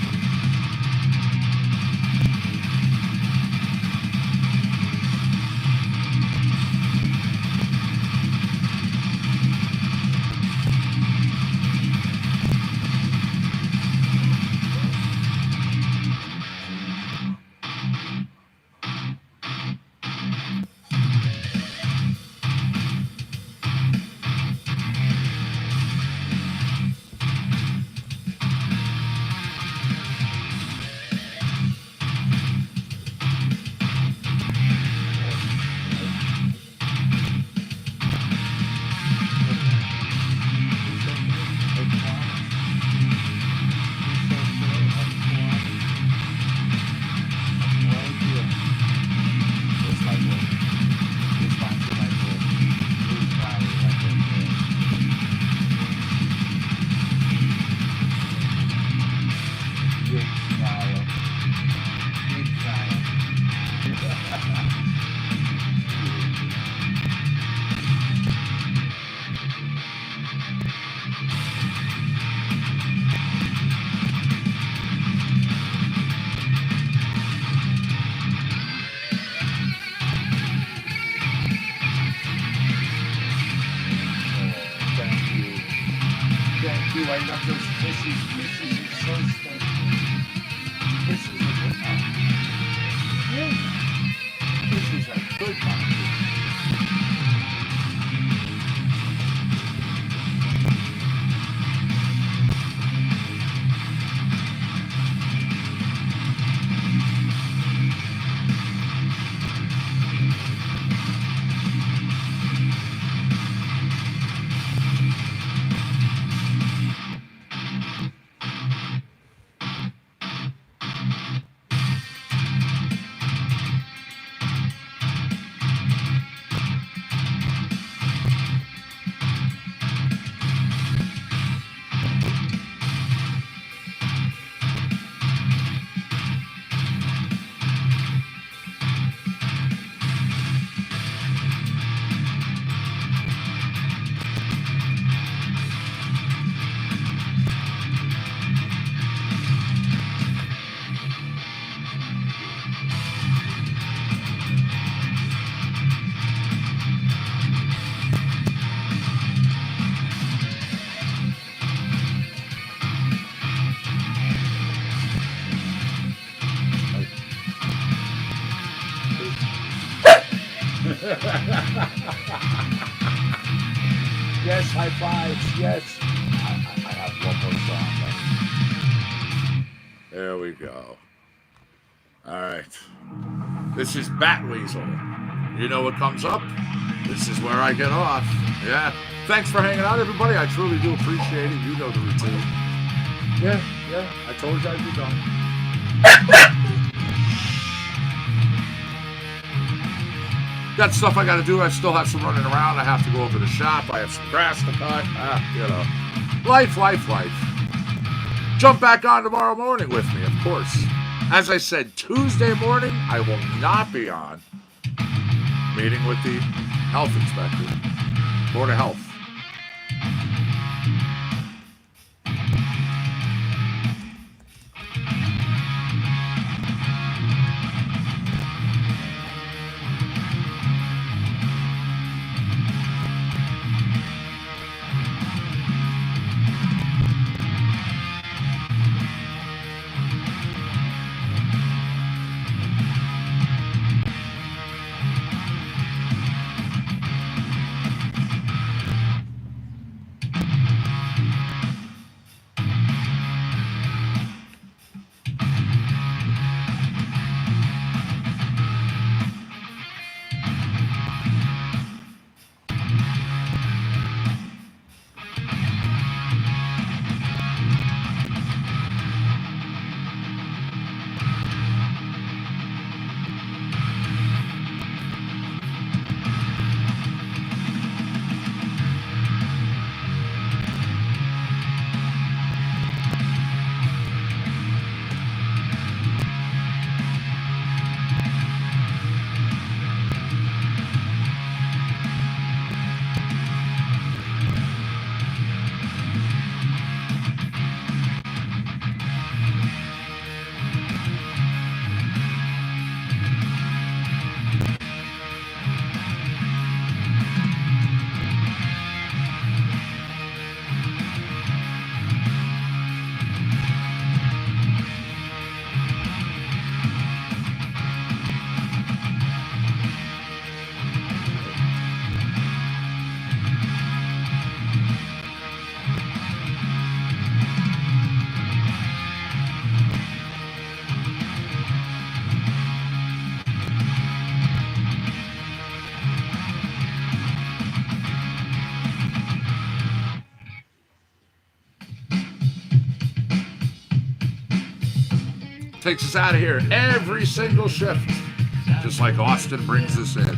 Thank you. I love those kisses. Kisses are so special. Kisses are good. Yeah. Kisses are good. Yes, high fives. Yes. I have one more song. There we go. All right. This is Bat Weasel. You know what comes up? This is where I get off. Yeah. Thanks for hanging out, everybody. I truly do appreciate it. You know the routine. Yeah. I told you I'd be done. Got stuff I got to do. I still have some running around. I have to go over to the shop. I have some grass to cut. You know. Life. Jump back on tomorrow morning with me, of course. As I said, Tuesday morning, I will not be on. Meeting with the health inspector. Board of Health. Takes us out of here every single shift, just like Austin brings us in.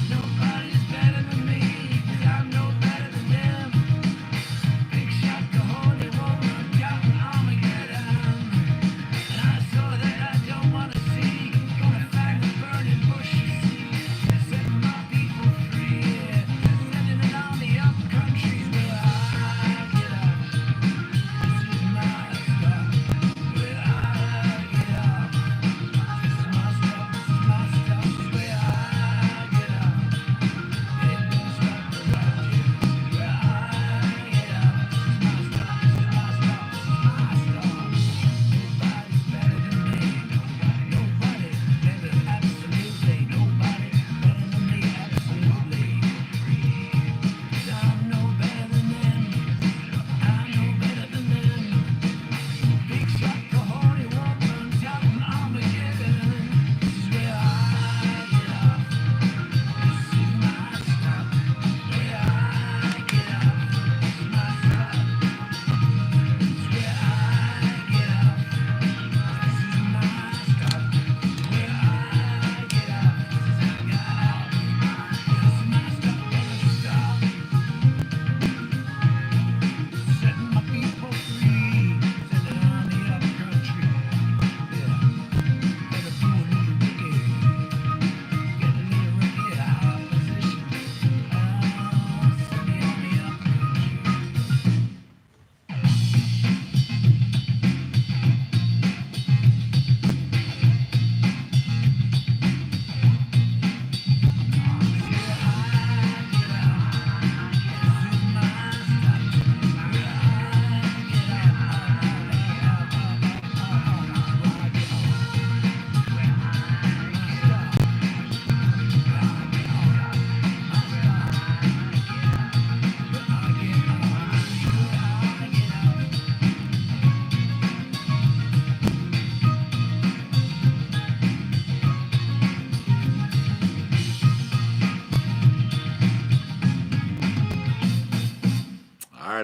No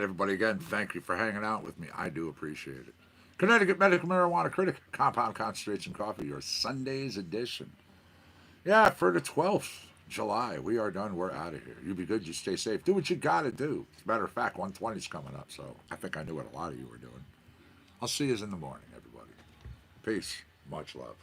everybody, again, thank you for hanging out with me. I do appreciate it. Connecticut Medical Marijuana Critic, Compound Concentration Coffee, your SunDaze edition. Yeah, for the 12th July, we are done. We're out of here. You be good. You stay safe. Do what you got to do. As a matter of fact, 120 is coming up, so I think I knew what a lot of you were doing. I'll see you in the morning, everybody. Peace. Much love.